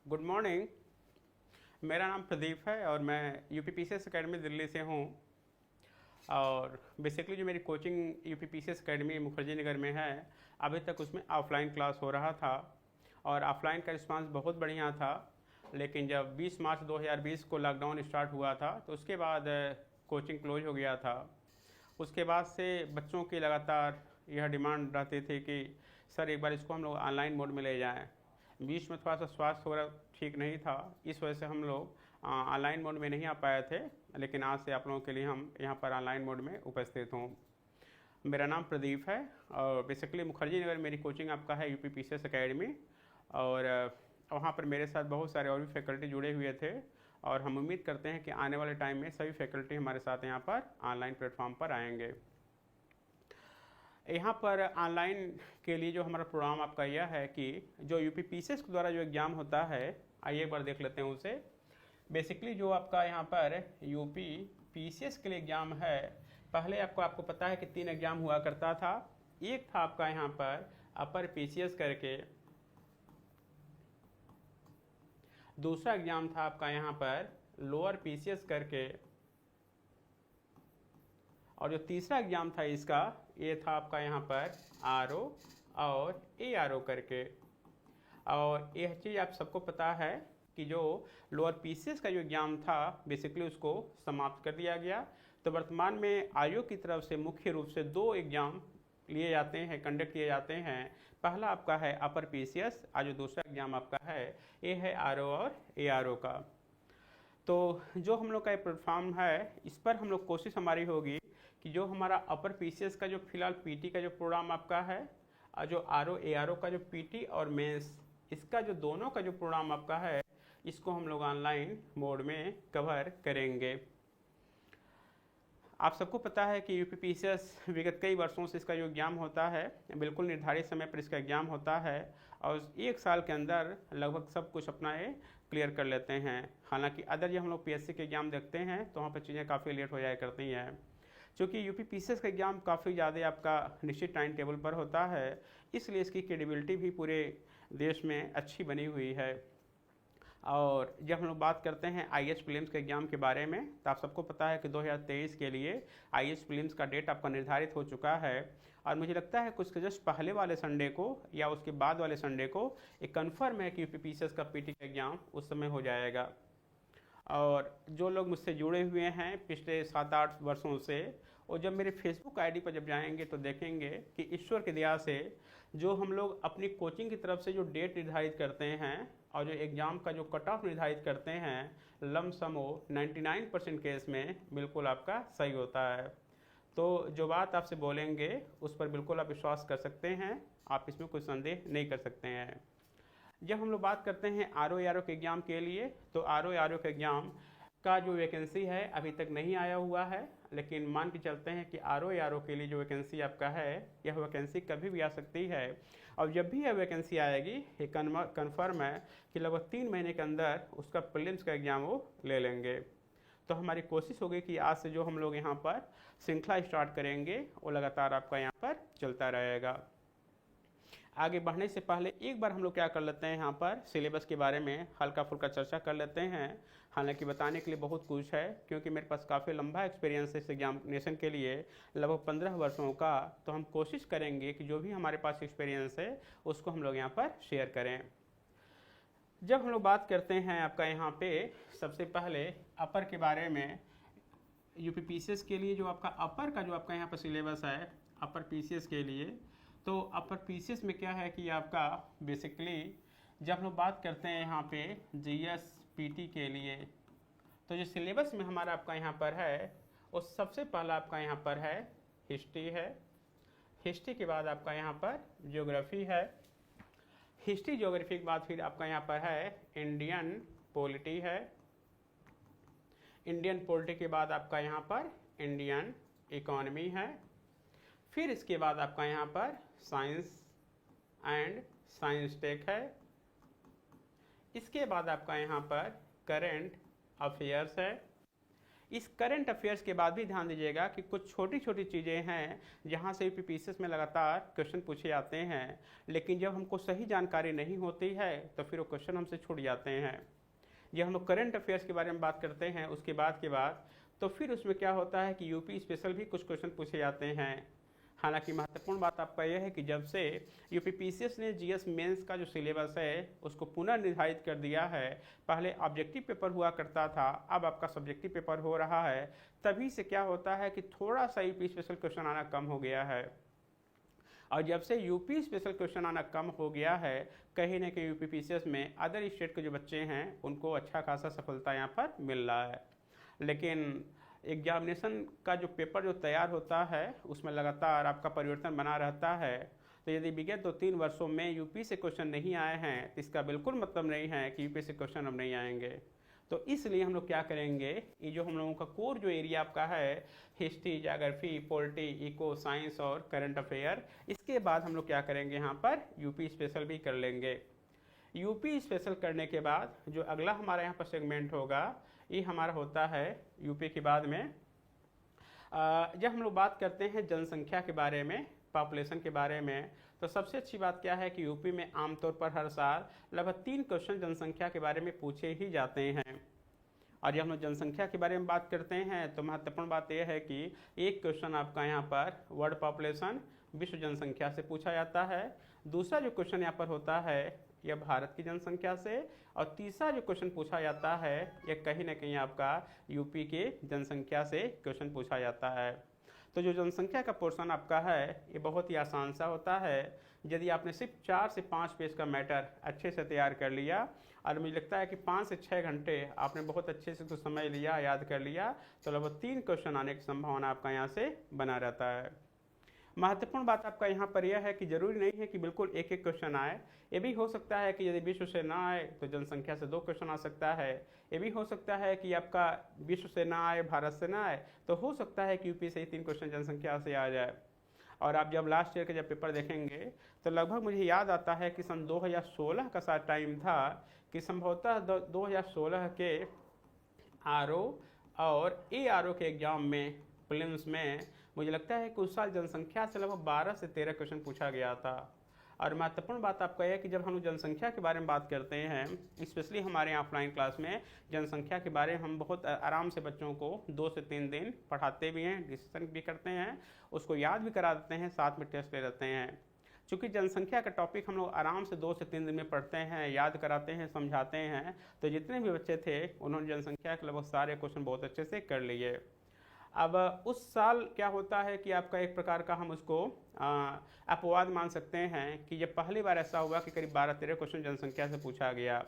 Good morning. मेरा नाम प्रदीप है और मैं यूपी पीसीएस अकेडमी दिल्ली से हूँ। और बेसिकली जो मेरी coaching UP PCS academy Mukherjee Nagar में है, अभी तक उसमें ऑफलाइन क्लास हो रहा था और ऑफलाइन का रिस्पांस बहुत बढ़िया था। लेकिन जब 20 मार्च 2020 को लॉकडाउन स्टार्ट हुआ था तो उसके बाद कोचिंग क्लोज हो गया था। उसके बाद से बच्चों की लगातार यह डिमांड रहती थी कि सर एक बार इसको हम लोग ऑनलाइन मोड में ले जाएं। बीच में थोड़ा सा स्वास्थ्य वगैरह ठीक नहीं था, इस वजह से हम लोग ऑनलाइन मोड में नहीं आ पाए थे। लेकिन आज से आप लोगों के लिए हम यहाँ पर ऑनलाइन मोड में उपस्थित हूँ। मेरा नाम प्रदीप है और बेसिकली मुखर्जी नगर मेरी कोचिंग आपका है यूपी पीसीएस अकेडमी। और वहाँ पर मेरे साथ बहुत सारे और भी फैकल्टी जुड़े हुए थे और हम उम्मीद करते हैं कि आने वाले टाइम में सभी फैकल्टी हमारे साथ यहाँ पर ऑनलाइन प्लेटफॉर्म पर आएंगे। यहाँ पर ऑनलाइन के लिए जो हमारा प्रोग्राम आपका यह है कि जो यूपी पीसीएस के द्वारा जो एग्ज़ाम होता है, आइए एक बार देख लेते हैं उसे। बेसिकली जो आपका यहाँ पर यूपी पीसीएस के लिए एग्ज़ाम है, पहले आपको पता है कि 3 एग्ज़ाम हुआ करता था। एक था आपका यहाँ पर अपर पीसीएस करके, दूसरा एग्ज़ाम था आपका यहाँ पर लोअर पीसीएस करके, और जो तीसरा एग्ज़ाम था इसका ये था आपका यहाँ पर आरओ और एआरओ करके। और यह चीज़ आप सबको पता है कि जो लोअर पीसीएस का जो एग्ज़ाम था बेसिकली उसको समाप्त कर दिया गया। तो वर्तमान में आयोग की तरफ से मुख्य रूप से 2 एग्ज़ाम लिए जाते हैं, कंडक्ट किए जाते हैं। पहला आपका है अपर पीसीएस और जो दूसरा एग्ज़ाम आपका है ये है आरओ और एआरओ का। तो जो हम लोग का प्लेटफॉर्म है इस पर हम लोग कोशिश हमारी होगी कि जो हमारा अपर पीसीएस का जो फिलहाल पीटी का जो प्रोग्राम आपका है और जो आरओ एआरओ का जो पीटी और मेंस इसका जो दोनों का जो प्रोग्राम आपका है इसको हम लोग ऑनलाइन मोड में कवर करेंगे। आप सबको पता है कि यूपी पीसीएस विगत कई वर्षों से इसका जो एग्ज़ाम होता है बिल्कुल निर्धारित समय पर इसका एग्ज़ाम होता है और 1 साल के अंदर लगभग सब कुछ अपना ये क्लियर कर लेते हैं। हालांकि अदर जब हम लोग पीएससी के एग्ज़ाम देखते हैं तो वहाँ पर चीज़ें काफ़ी लेट हो जाया करती हैं। चूँकि यूपी पीसीएस का एग्ज़ाम काफ़ी ज़्यादा आपका निश्चित टाइम टेबल पर होता है, इसलिए इसकी क्रेडिबिलिटी भी पूरे देश में अच्छी बनी हुई है। और जब हम लोग बात करते हैं आईएएस प्रीलिम्स के एग्ज़ाम के बारे में तो आप सबको पता है कि 2023 के लिए आईएएस प्रीलिम्स का डेट आपका निर्धारित हो चुका है। और मुझे लगता है कुछ जस्ट पहले वाले संडे को या उसके बाद वाले संडे को एक कन्फर्म है कि यूपी पीसीएस का पीटी का एग्ज़ाम उस समय हो जाएगा। और जो लोग मुझसे जुड़े हुए हैं पिछले 7-8 वर्षों से, और जब मेरे फेसबुक आईडी पर जब जाएंगे तो देखेंगे कि ईश्वर की दया से जो हम लोग अपनी कोचिंग की तरफ से जो डेट निर्धारित करते हैं और जो एग्ज़ाम का जो कट ऑफ निर्धारित करते हैं लमसम वो 99% केस में बिल्कुल आपका सही होता है। तो जो बात आपसे बोलेंगे उस पर बिल्कुल आप विश्वास कर सकते हैं, आप इसमें कोई संदेह नहीं कर सकते हैं। जब हम लोग बात करते हैं आरओ एआरओ के एग्ज़ाम के लिए तो आरओ एआरओ के एग्ज़ाम का जो वैकेंसी है अभी तक नहीं आया हुआ है, लेकिन मान के चलते हैं कि आरओ एआरओ के लिए जो वैकेंसी आपका है यह वैकेंसी कभी भी आ सकती है। और जब भी यह वैकेंसी आएगी ये कन्फर्म है कि लगभग 3 महीने के अंदर उसका प्रीलिम्स का एग्ज़ाम वो ले लेंगे। तो हमारी कोशिश होगी कि आज से जो हम लोग यहाँ पर श्रृंखला स्टार्ट करेंगे वो लगातार आपका यहाँ पर चलता रहेगा। आगे बढ़ने से पहले एक बार हम लोग क्या कर लेते हैं, यहाँ पर सिलेबस के बारे में हल्का फुल्का चर्चा कर लेते हैं। हालांकि बताने के लिए बहुत कुछ है क्योंकि मेरे पास काफ़ी लंबा एक्सपीरियंस है इस एग्जामिनेशन के लिए, लगभग 15 वर्षों का। तो हम कोशिश करेंगे कि जो भी हमारे पास एक्सपीरियंस है उसको हम लोग यहाँ पर शेयर करें। जब हम लोग बात करते हैं आपका यहाँ पे सबसे पहले अपर के बारे में, यूपी पीसीएस के लिए जो आपका अपर का जो आपका यहाँ पर सिलेबस है अपर पीसीएस के लिए, तो अपर पीसीएस में क्या है कि आपका बेसिकली जब हम लोग बात करते हैं यहाँ पे जीएस पीटी के लिए, तो जो सिलेबस में हमारा आपका यहाँ पर है वो सबसे पहला आपका यहाँ पर है हिस्ट्री है। हिस्ट्री के बाद आपका यहाँ पर ज्योग्राफी है। हिस्ट्री ज्योग्राफी के बाद फिर आपका यहाँ पर है इंडियन पॉलिटी है। इंडियन पॉलिटी के बाद आपका यहाँ पर इंडियन इकोनॉमी है। फिर इसके बाद आपका यहाँ पर साइंस एंड साइंस टेक है। इसके बाद आपका यहाँ पर करेंट अफेयर्स है। इस करंट अफेयर्स के बाद भी ध्यान दीजिएगा कि कुछ छोटी छोटी चीज़ें हैं जहाँ से यूपीपीसीएस में लगातार क्वेश्चन पूछे जाते हैं, लेकिन जब हमको सही जानकारी नहीं होती है तो फिर वो क्वेश्चन हमसे छूट जाते हैं। जब हम लोग करंट अफेयर्स के बारे में बात करते हैं उसके बाद तो फिर उसमें क्या होता है कि यूपी स्पेशल भी कुछ क्वेश्चन पूछे जाते हैं। हालांकि महत्वपूर्ण बात आपका यह है कि जब से यूपीपीसीएस ने जीएस मेंस का जो सिलेबस है उसको पुनः निर्धारित कर दिया है, पहले ऑब्जेक्टिव पेपर हुआ करता था, अब आपका सब्जेक्टिव पेपर हो रहा है, तभी से क्या होता है कि थोड़ा सा यूपी स्पेशल क्वेश्चन आना कम हो गया है। और जब से यूपी स्पेशल क्वेश्चन आना कम हो गया है, कहीं ना कहीं यूपीपीसीएस में अदर स्टेट के जो बच्चे हैं उनको अच्छा खासा सफलता यहाँ पर मिल रहा है। लेकिन एग्जामिनेशन का जो पेपर जो तैयार होता है उसमें लगातार आपका परिवर्तन बना रहता है। तो यदि विगत 2-3 वर्षों में यूपी से क्वेश्चन नहीं आए हैं तो इसका बिल्कुल मतलब नहीं है कि यूपी से क्वेश्चन अब नहीं आएंगे। तो इसलिए हम लोग क्या करेंगे, ये जो हम लोगों का कोर जो एरिया आपका है, history, geography, polity, eco, science और करंट अफेयर, इसके बाद हम लोग क्या करेंगे, यहाँ पर यूपी स्पेशल भी कर लेंगे। यूपी स्पेशल करने के बाद जो अगला हमारा यहाँ पर सेगमेंट होगा ये हमारा होता है यूपी के बाद में जब हम लोग बात करते हैं जनसंख्या के बारे में, पॉपुलेशन के बारे में, तो सबसे अच्छी बात क्या है कि यूपी में आमतौर पर हर साल लगभग 3 क्वेश्चन जनसंख्या के बारे में पूछे ही जाते हैं। और जब हम लोग जनसंख्या के बारे में बात करते हैं तो महत्वपूर्ण बात यह है कि एक क्वेश्चन आपका यहाँ पर वर्ल्ड पॉपुलेशन, विश्व जनसंख्या से पूछा जाता है। दूसरा जो क्वेश्चन यहाँ पर होता है यह भारत की जनसंख्या से, और तीसरा जो क्वेश्चन पूछा जाता है यह कहीं ना कहीं आपका यूपी के जनसंख्या से क्वेश्चन पूछा जाता है। तो जो जनसंख्या का पोर्शन आपका है ये बहुत ही आसान सा होता है। यदि आपने सिर्फ 4 से 5 पेज का मैटर अच्छे से तैयार कर लिया और मुझे लगता है कि 5 से 6 घंटे आपने बहुत अच्छे से तो समय लिया, याद कर लिया, तो लगभग 3 क्वेश्चन आने की संभावना आपका यहाँ से बना रहता है। महत्वपूर्ण बात आपका यहाँ पर यह है कि जरूरी नहीं है कि बिल्कुल एक एक क्वेश्चन आए। ये भी हो सकता है कि यदि विश्व से ना आए तो जनसंख्या से 2 क्वेश्चन आ सकता है। ये भी हो सकता है कि आपका विश्व से ना आए, भारत से ना आए, तो हो सकता है कि यूपी से ही 3 क्वेश्चन जनसंख्या से आ जाए। और आप जब लास्ट ईयर के जब पेपर देखेंगे तो लगभग मुझे याद आता है कि सन 2016 का साथ टाइम था कि संभवतः 2016 के आरओ और एआरओ के एग्जाम में, प्रीलिम्स में, मुझे लगता है कि उस साल जनसंख्या से लगभग 12 से 13 क्वेश्चन पूछा गया था। और महत्वपूर्ण बात आपका यह है कि जब हम जनसंख्या के बारे में बात करते हैं, स्पेशली हमारे यहाँ ऑफलाइन क्लास में जनसंख्या के बारे में हम बहुत आराम से बच्चों को 2 से 3 दिन पढ़ाते भी हैं, डिस्कशन भी करते हैं, उसको याद भी करा देते हैं, साथ में टेस्ट ले लेते हैं। चूँकि जनसंख्या का टॉपिक हम लोग आराम से 2 से 3 दिन में पढ़ते हैं, याद कराते हैं, समझाते हैं, तो जितने भी बच्चे थे उन्होंने जनसंख्या के लगभग सारे क्वेश्चन बहुत अच्छे से कर लिए। अब उस साल क्या होता है कि आपका एक प्रकार का हम उसको अपवाद मान सकते हैं कि ये पहली बार ऐसा हुआ कि करीब 12-13 क्वेश्चन जनसंख्या से पूछा गया।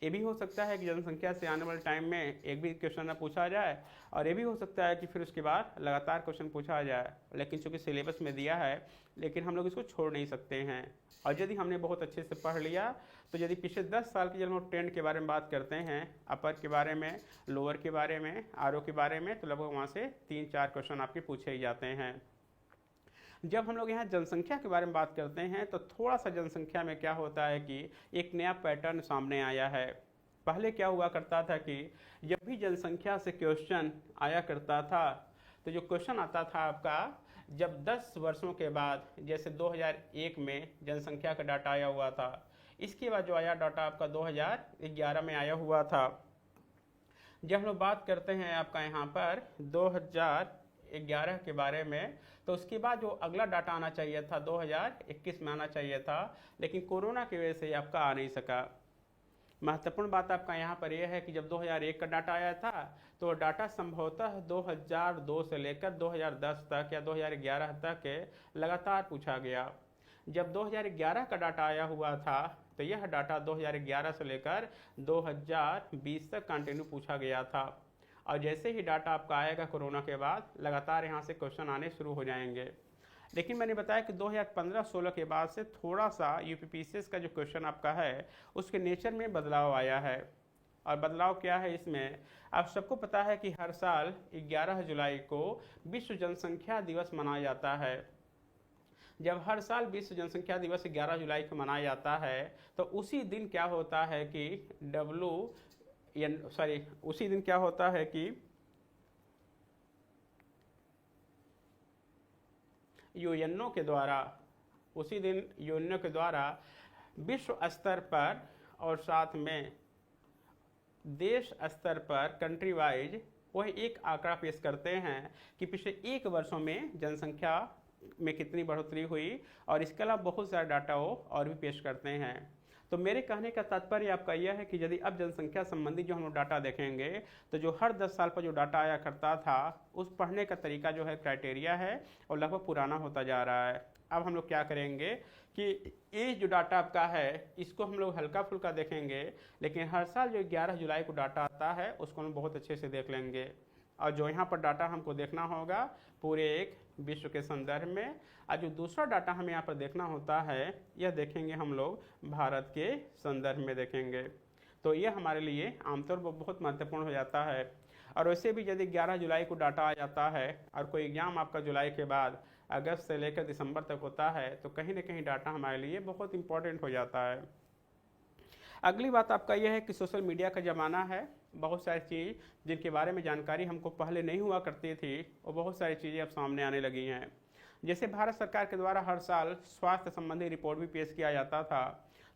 ये भी हो सकता है कि जनसंख्या से आने वाले टाइम में एक भी क्वेश्चन ना पूछा जाए, और ये भी हो सकता है कि फिर उसके बाद लगातार क्वेश्चन पूछा जाए, लेकिन चूंकि सिलेबस में दिया है लेकिन हम लोग इसको छोड़ नहीं सकते हैं। और यदि हमने बहुत अच्छे से पढ़ लिया तो यदि पिछले 10 साल की जब हम ट्रेंड के बारे में बात करते हैं, अपर के बारे में, लोअर के बारे में, आरओ के बारे में, तो लगभग वहाँ से 3-4 क्वेश्चन आपके पूछे ही जाते हैं। जब हम लोग यहाँ जनसंख्या के बारे में बात करते हैं तो थोड़ा सा जनसंख्या में क्या होता है कि एक नया पैटर्न सामने आया है। पहले क्या हुआ करता था कि जब भी जनसंख्या से क्वेश्चन आया करता था तो जो क्वेश्चन आता था आपका, जब 10 वर्षों के बाद, जैसे 2001 में जनसंख्या का डाटा आया हुआ था, इसके बाद जो आया डाटा आपका 2011 में आया हुआ था। जब हम लोग बात करते हैं आपका यहाँ पर 2011 के बारे में, तो उसके बाद जो अगला डाटा आना चाहिए था 2021 में आना चाहिए था, लेकिन कोरोना की वजह से आपका आ नहीं सका। महत्वपूर्ण बात आपका यहाँ पर यह है कि जब 2001 का डाटा आया था तो डाटा संभवतः 2002 से लेकर 2010 तक या 2011 तक लगातार पूछा गया। जब 2011 का डाटा आया हुआ था तो यह डाटा 2011 से लेकर 2020 तक कंटिन्यू पूछा गया था। और जैसे ही डाटा आपका आएगा कोरोना के बाद, लगातार यहाँ से क्वेश्चन आने शुरू हो जाएंगे। लेकिन मैंने बताया कि 2015-16 के बाद से थोड़ा सा यूपीपीसीएस का जो क्वेश्चन आपका है उसके नेचर में बदलाव आया है। और बदलाव क्या है इसमें, आप सबको पता है कि हर साल 11 जुलाई को विश्व जनसंख्या दिवस मनाया जाता है। जब हर साल विश्व जनसंख्या दिवस 11 जुलाई को मनाया जाता है तो उसी दिन क्या होता है कि उसी दिन क्या होता है कि यूएनओ के द्वारा विश्व स्तर पर और साथ में देश स्तर पर कंट्री वाइज वह एक आंकड़ा पेश करते हैं कि पिछले 1 वर्षों में जनसंख्या में कितनी बढ़ोतरी हुई, और इसके अलावा बहुत सारे डाटा वो और भी पेश करते हैं। तो मेरे कहने का तात्पर्य आपका यह है कि यदि अब जनसंख्या संबंधी जो हम लोग डाटा देखेंगे तो जो हर 10 साल पर जो डाटा आया करता था उस पढ़ने का तरीका जो है क्राइटेरिया है और लगभग पुराना होता जा रहा है। अब हम लोग क्या करेंगे कि ये जो डाटा आपका है इसको हम लोग हल्का फुल्का देखेंगे, लेकिन हर साल जो 11 जुलाई को डाटा आता है उसको हम बहुत अच्छे से देख लेंगे। और जो यहाँ पर डाटा हमको देखना होगा पूरे एक विश्व के संदर्भ में, और जो दूसरा डाटा हमें यहाँ पर देखना होता है यह देखेंगे हम लोग भारत के संदर्भ में देखेंगे। तो यह हमारे लिए आमतौर पर बहुत महत्वपूर्ण हो जाता है। और वैसे भी यदि 11 जुलाई को डाटा आ जाता है और कोई एग्जाम आपका जुलाई के बाद अगस्त से लेकर दिसंबर तक होता है तो कहीं ना कहीं डाटा हमारे लिए बहुत इंपॉर्टेंट हो जाता है। अगली बात आपका यह है कि सोशल मीडिया का ज़माना है। बहुत सारी चीज़ जिनके बारे में जानकारी हमको पहले नहीं हुआ करती थी वो बहुत सारी चीज़ें अब सामने आने लगी हैं। जैसे भारत सरकार के द्वारा हर साल स्वास्थ्य संबंधी रिपोर्ट भी पेश किया जाता था।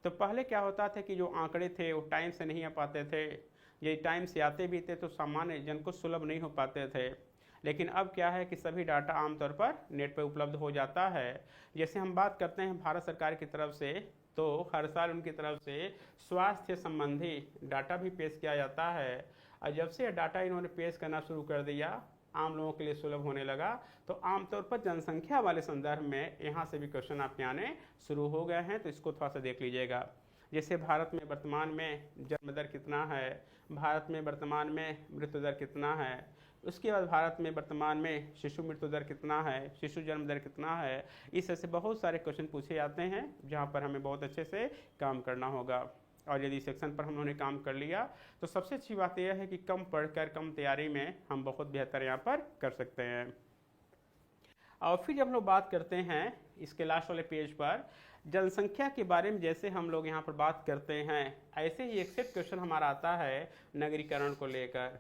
तो पहले क्या होता था कि जो आंकड़े थे वो टाइम से नहीं आ पाते थे, ये टाइम से आते भी थे तो सामान्य जन को सुलभ नहीं हो पाते थे। लेकिन अब क्या है कि सभी डाटा आमतौर पर नेट पर उपलब्ध हो जाता है। जैसे हम बात करते हैं भारत सरकार की तरफ से तो हर साल उनकी तरफ से स्वास्थ्य संबंधी डाटा भी पेश किया जाता है, और जब से यह डाटा इन्होंने पेश करना शुरू कर दिया आम लोगों के लिए सुलभ होने लगा, तो आमतौर पर जनसंख्या वाले संदर्भ में यहाँ से भी क्वेश्चन आपके आने शुरू हो गए हैं। तो इसको थोड़ा सा देख लीजिएगा। जैसे भारत में वर्तमान में जन्म दर कितना है, भारत में वर्तमान में मृत्यु दर कितना है, उसके बाद भारत में वर्तमान में शिशु मृत्यु दर कितना है, शिशु जन्म दर कितना है, इस तरह से बहुत सारे क्वेश्चन पूछे जाते हैं जहाँ पर हमें बहुत अच्छे से काम करना होगा। और यदि सेक्शन पर हम लोगों ने काम कर लिया तो सबसे अच्छी बात यह है कि कम पढ़कर कम तैयारी में हम बहुत बेहतर यहाँ पर कर सकते हैं। और फिर जब हम लोग बात करते हैं इसके लास्ट वाले पेज पर जनसंख्या के बारे में, जैसे हम लोग यहाँ पर बात करते हैं ऐसे ही एक सेट क्वेश्चन हमारा आता है नगरीकरण को लेकर।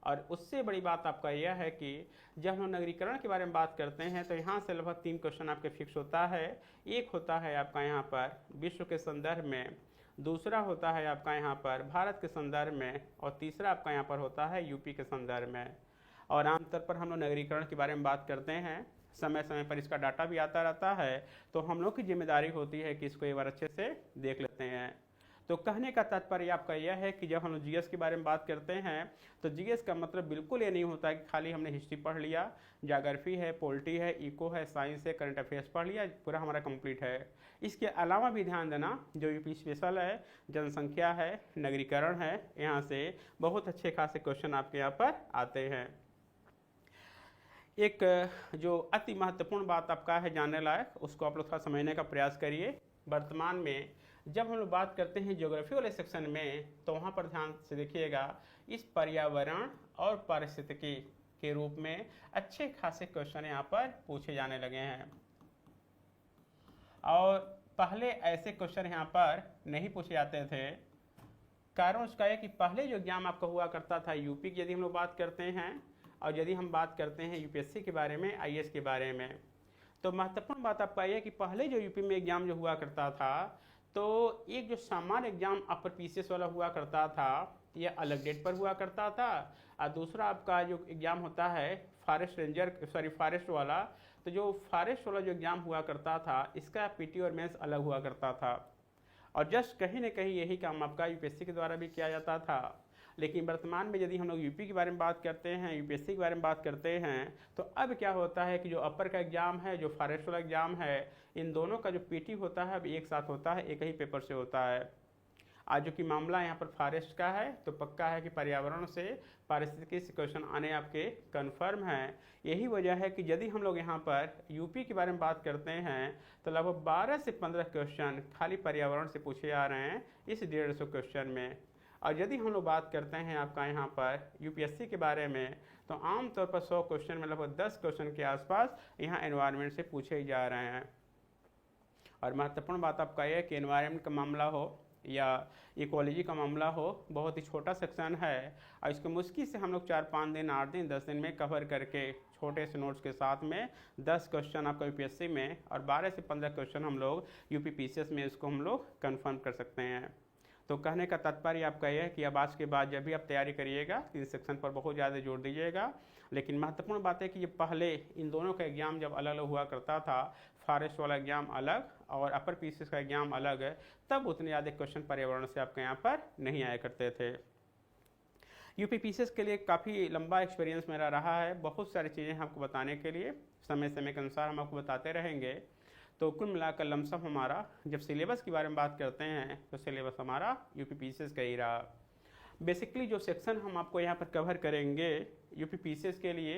और उससे बड़ी बात आपका यह है कि जब हम नगरीकरण के बारे में बात करते हैं तो यहाँ से लगभग 3 क्वेश्चन आपके फिक्स होता है। एक होता है आपका यहाँ पर विश्व के संदर्भ में, दूसरा होता है आपका यहाँ पर भारत के संदर्भ में, और तीसरा आपका यहाँ पर होता है यूपी के संदर्भ में। और आमतौर पर हम लोग नगरीकरण के बारे में बात करते हैं, समय समय पर इसका डाटा भी आता रहता है, तो हम लोग की जिम्मेदारी होती है कि इसको एक बार अच्छे से देख लेते हैं। तो कहने का तात्पर्य आपका यह है कि जब हम लोग जीएस के बारे में बात करते हैं तो जीएस का मतलब बिल्कुल ये नहीं होता कि खाली हमने हिस्ट्री पढ़ लिया, ज्योग्राफी है, पॉलिटी है, इको है, साइंस है, करंट अफेयर्स पढ़ लिया, पूरा हमारा कंप्लीट है। इसके अलावा भी ध्यान देना जो यूपी स्पेशल है, जनसंख्या है, नगरीकरण है, यहाँ से बहुत अच्छे खासे क्वेश्चन आपके यहाँ पर आते हैं। एक जो अति महत्वपूर्ण बात आपका है जानने लायक, उसको आप लोग थोड़ा समझने का प्रयास करिए। वर्तमान में जब हम लोग बात करते हैं ज्योग्राफी वाले सेक्शन में तो वहाँ पर ध्यान से देखिएगा, इस पर्यावरण और पारिस्थितिकी के रूप में अच्छे खासे क्वेश्चन यहाँ पर पूछे जाने लगे हैं। और पहले ऐसे क्वेश्चन यहाँ पर नहीं पूछे जाते थे। कारण उसका है कि पहले जो एग्जाम आपका हुआ करता था यूपी की, यदि हम लोग बात करते हैं, और यदि हम बात करते हैं यूपीएससी के बारे में, आईएएस के बारे में, तो महत्वपूर्ण बात आपका यह है कि पहले जो यूपी में एग्जाम जो हुआ करता था तो एक जो सामान्य एग्जाम अपर पीसीएस वाला हुआ करता था यह अलग डेट पर हुआ करता था, और दूसरा आपका जो एग्जाम होता है फॉरेस्ट वाला, तो जो फॉरेस्ट वाला जो एग्जाम हुआ करता था इसका पीटी और मेंस अलग हुआ करता था। और जस्ट कहीं ना कहीं यही काम आपका यूपीएससी के द्वारा भी किया जाता था। लेकिन वर्तमान में यदि हम लोग यूपी के बारे में बात करते हैं, यूपीएससी के बारे में बात करते हैं, तो अब क्या होता है कि जो अपर का एग्जाम है, जो फॉरेस्ट वाला एग्जाम है, इन दोनों का जो पीटी होता है अब एक साथ होता है, एक ही पेपर से होता है। आज जो कि मामला यहाँ पर फॉरेस्ट का है तो पक्का है कि पर्यावरण से पारिस्थितिकी से क्वेश्चन आने आपके कन्फर्म हैं। यही वजह है कि यदि हम लोग यहाँ पर यूपी के बारे में बात करते हैं तो लगभग 12 से 15 क्वेश्चन खाली पर्यावरण से पूछे जा रहे हैं इस 150 क्वेश्चन में। और यदि हम लोग बात करते हैं आपका यहाँ पर यूपीएससी के बारे में तो आमतौर पर 100 क्वेश्चन में लगभग 10 क्वेश्चन के आसपास यहाँ एनवायरनमेंट से पूछे ही जा रहे हैं। और महत्वपूर्ण बात आपका यह है कि एनवायरनमेंट का मामला हो या इकोलॉजी का मामला हो, बहुत ही छोटा सेक्शन है और इसको मुश्किल से हम लोग 4-5 दिन, 8 दिन, 10 दिन में कवर करके छोटे से नोट्स के साथ में 10 क्वेश्चन आपका यूपीएससी में और 12 से 15 क्वेश्चन हम लोग यूपीपीसीएस में इसको हम लोग कंफर्म कर सकते हैं। तो कहने का तात्पर्य आपका यह है कि अब आज के बाद जब भी आप तैयारी करिएगा इन सेक्शन पर बहुत ज़्यादा जोर दीजिएगा। लेकिन महत्वपूर्ण बात है कि ये पहले इन दोनों का एग्जाम जब अलग अलग हुआ करता था, फॉरेस्ट वाला एग्जाम अलग और अपर पीसीएस का एग्जाम अलग है, तब उतने ज़्यादा क्वेश्चन पर्यावरण से आपके यहाँ पर नहीं आया करते थे। यूपीपीसीएस के लिए काफ़ी लंबा एक्सपीरियंस मेरा रहा है, बहुत सारी चीज़ें आपको बताने के लिए समय समय के अनुसार हम आपको बताते रहेंगे। तो कुल मिलाकर लमसम हमारा जब सिलेबस के बारे में बात करते हैं तो सिलेबस हमारा यूपीपीसीएस का ही रहा। बेसिकली जो सेक्शन हम आपको यहाँ पर कवर करेंगे यूपीपीसीएस के लिए,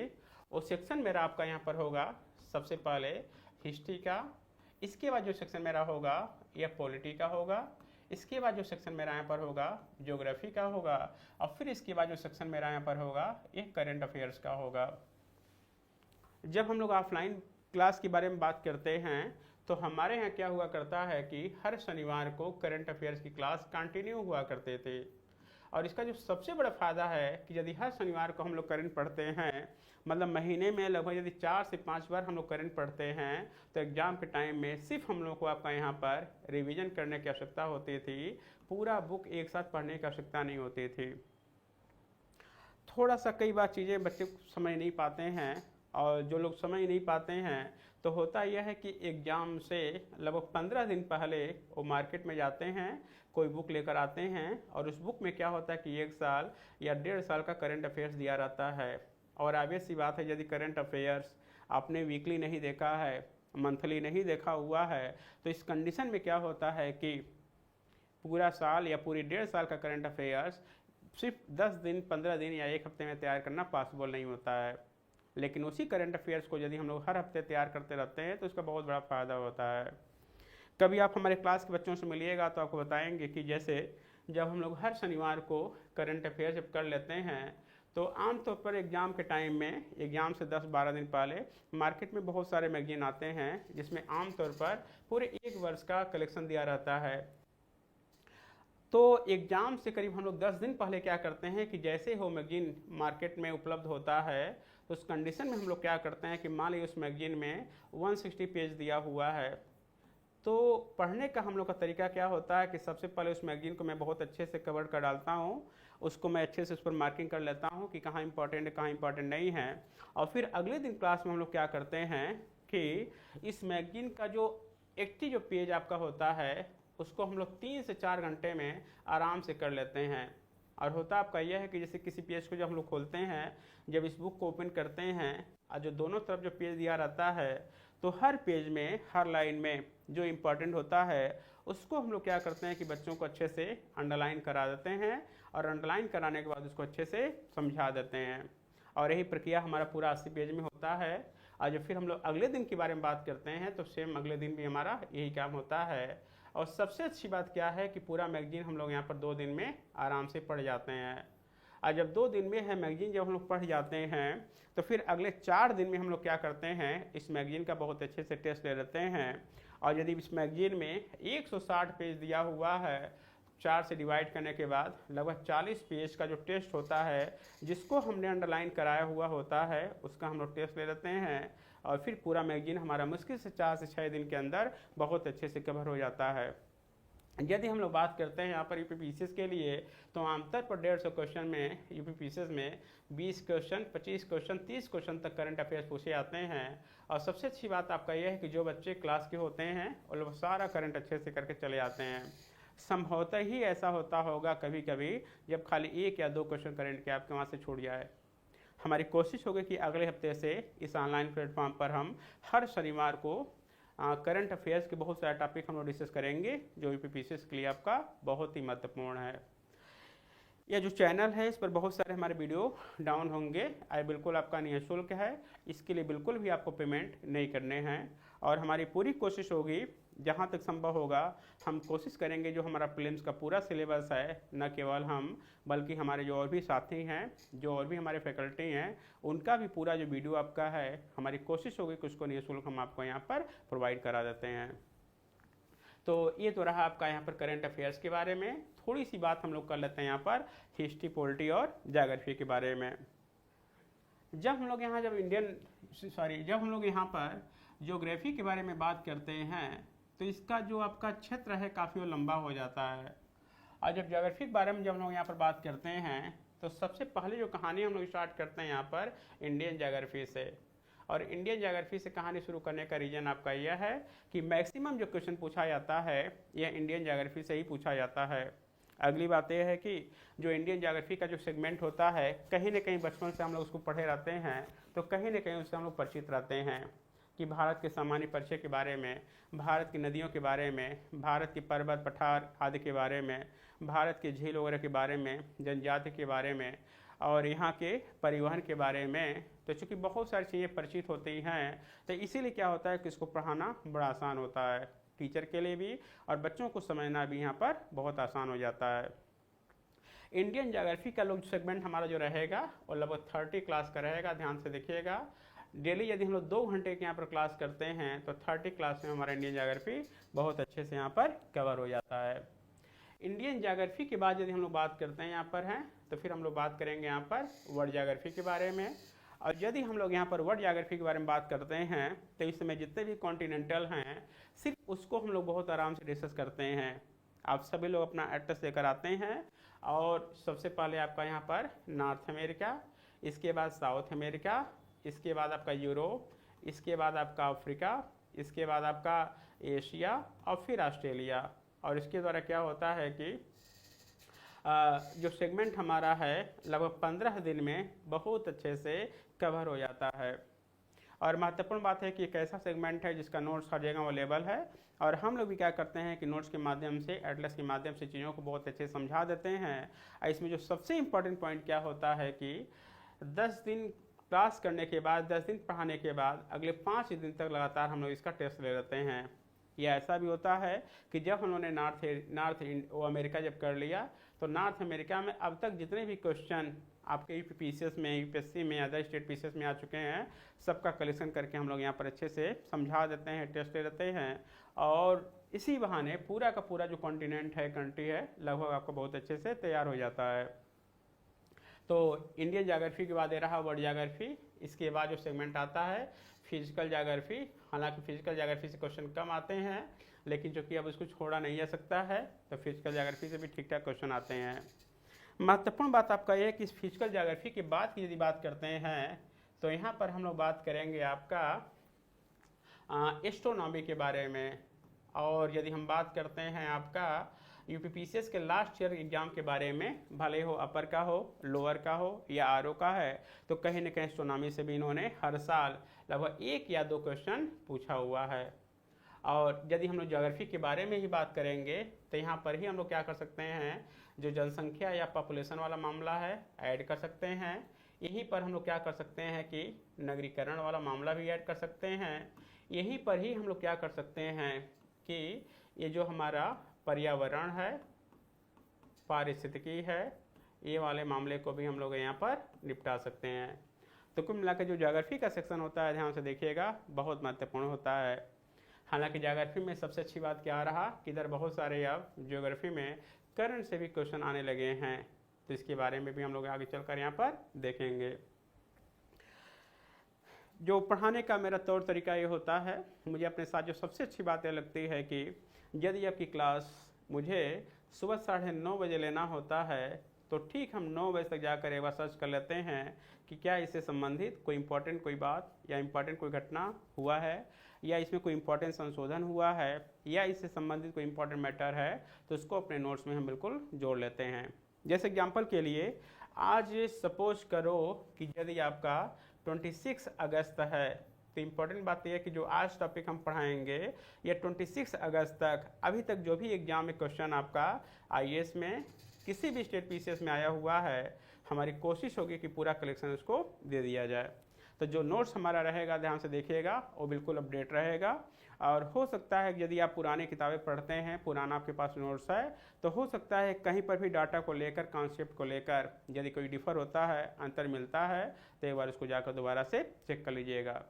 वो सेक्शन मेरा आपका यहाँ पर होगा सबसे पहले हिस्ट्री का, इसके बाद जो सेक्शन मेरा होगा यह पॉलिटी का होगा, इसके बाद जो सेक्शन मेरा यहाँ पर होगा ज्योग्राफी का होगा, और फिर इसके बाद जो सेक्शन मेरा यहाँ पर होगा ये करंट अफेयर्स का होगा। जब हम लोग ऑफलाइन क्लास के बारे में बात करते हैं तो हमारे यहाँ क्या हुआ करता है कि हर शनिवार को करंट अफेयर्स की क्लास कंटिन्यू हुआ करते थे। और इसका जो सबसे बड़ा फ़ायदा है कि यदि हर शनिवार को हम लोग करंट पढ़ते हैं, मतलब महीने में लगभग यदि 4 से 5 बार हम लोग करंट पढ़ते हैं, तो एग्ज़ाम के टाइम में सिर्फ हम लोग को आपका यहाँ पर रिवीजन करने की आवश्यकता होती थी, पूरा बुक एक साथ पढ़ने की आवश्यकता नहीं होती थी। थोड़ा सा कई बार चीज़ें बच्चे समझ नहीं पाते हैं, और जो लोग समझ नहीं पाते हैं तो होता यह है कि एग्ज़ाम से लगभग 15 दिन पहले वो मार्केट में जाते हैं, कोई बुक लेकर आते हैं, और उस बुक में क्या होता है कि 1 साल या 1.5 साल का करंट अफेयर्स दिया रहता है। और ऑब्वियस सी बात है, यदि करंट अफेयर्स आपने वीकली नहीं देखा है, मंथली नहीं देखा हुआ है, तो इस कंडीशन में क्या होता है कि पूरा साल या पूरी 1.5 साल का करंट अफेयर्स सिर्फ 10 दिन, 15 दिन या 1 हफ्ते में तैयार करना पॉसिबल नहीं होता है। लेकिन उसी करंट अफेयर्स को यदि हम लोग हर हफ्ते तैयार करते रहते हैं तो इसका बहुत बड़ा फ़ायदा होता है। कभी आप हमारे क्लास के बच्चों से मिलिएगा तो आपको बताएंगे कि जैसे जब हम लोग हर शनिवार को करंट अफेयर्स जब कर लेते हैं तो आमतौर पर एग्ज़ाम के टाइम में, एग्ज़ाम से 10-12 दिन पहले मार्केट में बहुत सारे मैगजीन आते हैं जिसमें आमतौर पर पूरे 1 वर्ष का कलेक्शन दिया रहता है। तो एग्ज़ाम से करीब हम लोग 10 दिन पहले क्या करते हैं कि जैसे हो मैगजीन मार्केट में उपलब्ध होता है तो उस कंडीशन में हम लोग क्या करते हैं कि मान लीजिए उस मैगजीन में 160 पेज दिया हुआ है, तो पढ़ने का हम लोग का तरीका क्या होता है कि सबसे पहले उस मैगजीन को मैं बहुत अच्छे से कवर कर डालता हूँ, उसको मैं अच्छे से उस पर मार्किंग कर लेता हूँ कि कहाँ इंपॉर्टेंट है कहाँ इंपॉर्टेंट नहीं है। और फिर अगले दिन क्लास में हम लोग क्या करते हैं कि इस मैगजीन का जो 80 जो पेज आपका होता है उसको हम लोग 3 से 4 घंटे में आराम से कर लेते हैं। और होता आपका यह है कि जैसे किसी पेज को जब हम लोग खोलते हैं, जब इस बुक को ओपन करते हैं और जो दोनों तरफ जो पेज दिया रहता है, तो हर पेज में हर लाइन में जो इम्पोर्टेंट होता है उसको हम लोग क्या करते हैं कि बच्चों को अच्छे से अंडरलाइन करा देते हैं, और अंडरलाइन कराने के बाद उसको अच्छे से समझा देते हैं। और यही प्रक्रिया हमारा पूरा 80 पेज में होता है। और जब फिर हम लोग अगले दिन के बारे में बात करते हैं तो सेम अगले दिन भी हमारा यही काम होता है। और सबसे अच्छी बात क्या है कि पूरा मैगजीन हम लोग यहाँ पर 2 दिन में आराम से पढ़ जाते हैं। और जब 2 दिन में है मैगजीन जब हम लोग पढ़ जाते हैं तो फिर अगले 4 दिन में हम लोग क्या करते हैं, इस मैगजीन का बहुत अच्छे से टेस्ट ले लेते हैं। और यदि इस मैगजीन में 160 पेज दिया हुआ है, 4 से डिवाइड करने के बाद लगभग 40 पेज का जो टेस्ट होता है जिसको हमने अंडरलाइन कराया हुआ होता है उसका हम लोग टेस्ट ले लेते हैं। और फिर पूरा मैगजीन हमारा मुश्किल से 4 से 6 दिन के अंदर बहुत अच्छे से कवर हो जाता है। यदि हम लोग बात करते हैं यहाँ पर यूपीपीसीएस के लिए, तो आमतौर पर 150 क्वेश्चन में यूपीपीसीएस में 20 क्वेश्चन, 25 क्वेश्चन, 30 क्वेश्चन तक करंट अफेयर्स पूछे जाते हैं। और सबसे अच्छी बात आपका यह है कि जो बच्चे क्लास के होते हैं वो लोग सारा करंट अच्छे से करके चले जाते हैं। संभवतः ही ऐसा होता होगा कभी कभी जब खाली 1 या 2 क्वेश्चन करंट के आपके वहाँ से छूट जाए। हमारी कोशिश होगी कि अगले हफ्ते से इस ऑनलाइन प्लेटफॉर्म पर हम हर शनिवार को करंट अफेयर्स के बहुत सारे टॉपिक हम लोग डिस्कस करेंगे जो यूपीपीसीएस के लिए आपका बहुत ही महत्वपूर्ण है। यह जो चैनल है इस पर बहुत सारे हमारे वीडियो डाउन होंगे, बिल्कुल आपका निःशुल्क है, इसके लिए बिल्कुल भी आपको पेमेंट नहीं करने हैं। और हमारी पूरी कोशिश होगी जहाँ तक संभव होगा हम कोशिश करेंगे जो हमारा प्रीलिम्स का पूरा सिलेबस है, न केवल हम बल्कि हमारे जो और भी साथी हैं, जो और भी हमारे फैकल्टी हैं, उनका भी पूरा जो वीडियो आपका है हमारी कोशिश होगी कि उसको निःशुल्क हम आपको यहाँ पर प्रोवाइड करा देते हैं। तो ये तो रहा आपका यहाँ पर करंट अफेयर्स के बारे में। थोड़ी सी बात हम लोग कर लेते हैं यहाँ पर हिस्ट्री, पॉलिटी और ज्योग्राफी के बारे में। जब हम लोग यहाँ जब हम लोग यहाँ पर ज्योग्राफी के बारे में बात करते हैं तो इसका जो आपका क्षेत्र है काफ़ी लंबा हो जाता है। और जब ज्योग्राफी के बारे में जब हम लोग यहाँ पर बात करते हैं तो सबसे पहले जो कहानी हम लोग स्टार्ट करते हैं यहाँ पर इंडियन ज्योग्राफी से। और इंडियन ज्योग्राफी से कहानी शुरू करने का रीज़न आपका यह है कि मैक्सिमम जो क्वेश्चन पूछा जाता है यह इंडियन ज्योग्राफी से ही पूछा जाता है। अगली बात यह है कि जो इंडियन ज्योग्राफी का जो सेगमेंट होता है कहीं ना कहीं बचपन से हम लोग उसको पढ़े रहते हैं, तो कहीं ना कहीं उससे हम लोग परिचित रहते हैं कि भारत के सामान्य परिचय के बारे में, भारत की नदियों के बारे में, भारत की पर्वत पठार आदि के बारे में, भारत के झील वगैरह के बारे में, जनजाति के बारे में और यहाँ के परिवहन के बारे में। तो चूँकि बहुत सारी चीज़ें परिचित होती हैं तो इसीलिए क्या होता है कि इसको पढ़ाना बड़ा आसान होता है टीचर के लिए भी, और बच्चों को समझना भी यहाँ पर बहुत आसान हो जाता है। इंडियन ज्योग्राफी का लोग सेगमेंट हमारा जो रहेगा वो लगभग 30 क्लास का रहेगा। ध्यान से देखिएगा, डेली यदि हम लोग 2 घंटे के यहाँ पर क्लास करते हैं तो 30 क्लास में हमारा इंडियन ज्योग्राफी बहुत अच्छे से यहाँ पर कवर हो जाता है। इंडियन ज्योग्राफी के बाद यदि हम लोग बात करते हैं यहाँ पर हैं तो फिर हम लोग बात करेंगे यहाँ पर वर्ल्ड ज्योग्राफी के बारे में। और यदि हम लोग यहाँ पर वर्ल्ड ज्योग्राफी के बारे में बात करते हैं तो इस समय जितने भी कॉन्टिनेंटल हैं सिर्फ उसको हम लोग बहुत आराम से डिस्कस करते हैं। आप सभी लोग अपना एटलस लेकर आते हैं और सबसे पहले आपका यहाँ पर नॉर्थ अमेरिका, इसके बाद साउथ अमेरिका, इसके बाद आपका यूरोप, इसके बाद आपका अफ्रीका, इसके बाद आपका एशिया और फिर ऑस्ट्रेलिया। और इसके द्वारा क्या होता है कि जो सेगमेंट हमारा है लगभग 15 दिन में बहुत अच्छे से कवर हो जाता है। और महत्वपूर्ण बात है कि एक ऐसा सेगमेंट है जिसका नोट्स हर जगह अवेलेबल है, और हम लोग भी क्या करते हैं कि नोट्स के माध्यम से, एटलस के माध्यम से चीज़ों को बहुत अच्छे से समझा देते हैं। इसमें जो सबसे इम्पोर्टेंट पॉइंट क्या होता है कि 10 दिन क्लास करने के बाद, 10 दिन पढ़ाने के बाद अगले 5 दिन तक लगातार हम लोग इसका टेस्ट ले लेते हैं। या ऐसा भी होता है कि जब उन्होंने नॉर्थ अमेरिका जब कर लिया तो नॉर्थ अमेरिका में अब तक जितने भी क्वेश्चन आपके यूपीपीसीएस में, यूपीएससी में, अदर स्टेट पीसीएस में आ चुके हैं सबका कलेक्शन करके हम लोग यहाँ पर अच्छे से समझा देते हैं, टेस्ट ले लेते हैं। और इसी बहाने पूरा का पूरा जो कॉन्टिनेंट है, कंट्री है, लगभग आपको बहुत अच्छे से तैयार हो जाता है। तो इंडियन ज्योग्राफी के बाद ये रहा वर्ल्ड ज्योग्राफी। इसके बाद जो सेगमेंट आता है फिजिकल ज्योग्राफी। हालांकि फिजिकल ज्योग्राफी से क्वेश्चन कम आते हैं, लेकिन चूंकि अब उसको छोड़ा नहीं जा सकता है तो फिजिकल ज्योग्राफी से भी ठीक ठाक क्वेश्चन आते हैं। महत्वपूर्ण बात आपका यह है कि इस फिजिकल ज्योग्राफी के बाद की यदि बात करते हैं तो यहाँ पर हम लोग बात करेंगे आपका एस्ट्रोनॉमी के बारे में। और यदि हम बात करते हैं आपका यूपीपीसीएस के लास्ट ईयर एग्जाम के बारे में, भले हो अपर का हो, लोअर का हो या आरओ का है, तो कहीं ना कहीं एस्ट्रोनॉमी से भी इन्होंने हर साल लगभग 1 या 2 क्वेश्चन पूछा हुआ है। और यदि हम लोग ज्योग्राफी के बारे में ही बात करेंगे तो यहाँ पर ही हम लोग क्या कर सकते हैं, जो जनसंख्या या पॉपुलेशन वाला मामला है ऐड कर सकते हैं। यहीं पर हम लोग क्या कर सकते हैं कि नगरीकरण वाला मामला भी ऐड कर सकते हैं। यहीं पर ही हम लोग क्या कर सकते हैं कि ये जो हमारा पर्यावरण है, पारिस्थितिकी है, ये वाले मामले को भी हम लोग यहाँ पर निपटा सकते हैं। तो कुल मिलाकर जो ज्योग्राफी का सेक्शन होता है, ध्यान से देखिएगा, बहुत महत्वपूर्ण होता है। हालांकि ज्योग्राफी में सबसे अच्छी बात क्या रहा कि इधर बहुत सारे अब ज्योग्राफी में करंट से भी क्वेश्चन आने लगे हैं, तो इसके बारे में भी हम लोग आगे चलकर यहाँ पर देखेंगे। जो पढ़ाने का मेरा तौर तरीका ये होता है, मुझे अपने साथ जो सबसे अच्छी बात ये लगती है कि यदि आपकी क्लास मुझे सुबह 9:30 बजे लेना होता है तो ठीक हम 9 बजे तक जाकर एक बार सर्च कर लेते हैं कि क्या इससे संबंधित कोई इम्पोर्टेंट कोई बात या इम्पोर्टेंट कोई घटना हुआ है, या इसमें कोई इम्पोर्टेंट संशोधन हुआ है, या इससे संबंधित कोई इम्पोर्टेंट मैटर है, तो उसको अपने नोट्स में हम बिल्कुल जोड़ लेते हैं। जैसे एग्जाम्पल के लिए आज सपोज करो कि यदि आपका 26 अगस्त है, तो इम्पोर्टेंट बात यह है कि जो आज टॉपिक हम पढ़ाएंगे ये 26 अगस्त तक अभी तक जो भी एग्जाम में क्वेश्चन आपका आईएएस में किसी भी स्टेट पीसीएस में आया हुआ है, हमारी कोशिश होगी कि पूरा कलेक्शन उसको दे दिया जाए। तो जो नोट्स हमारा रहेगा, ध्यान से देखिएगा, वो बिल्कुल अपडेट रहेगा। और हो सकता है कि यदि आप पुरानी किताबें पढ़ते हैं, पुराना आपके पास नोट्स है, तो हो सकता है कहीं पर भी डाटा को लेकर, कॉन्सेप्ट को लेकर यदि कोई डिफर होता है, अंतर मिलता है, तो एक बार उसको जाकर दोबारा से चेक कर लीजिएगा।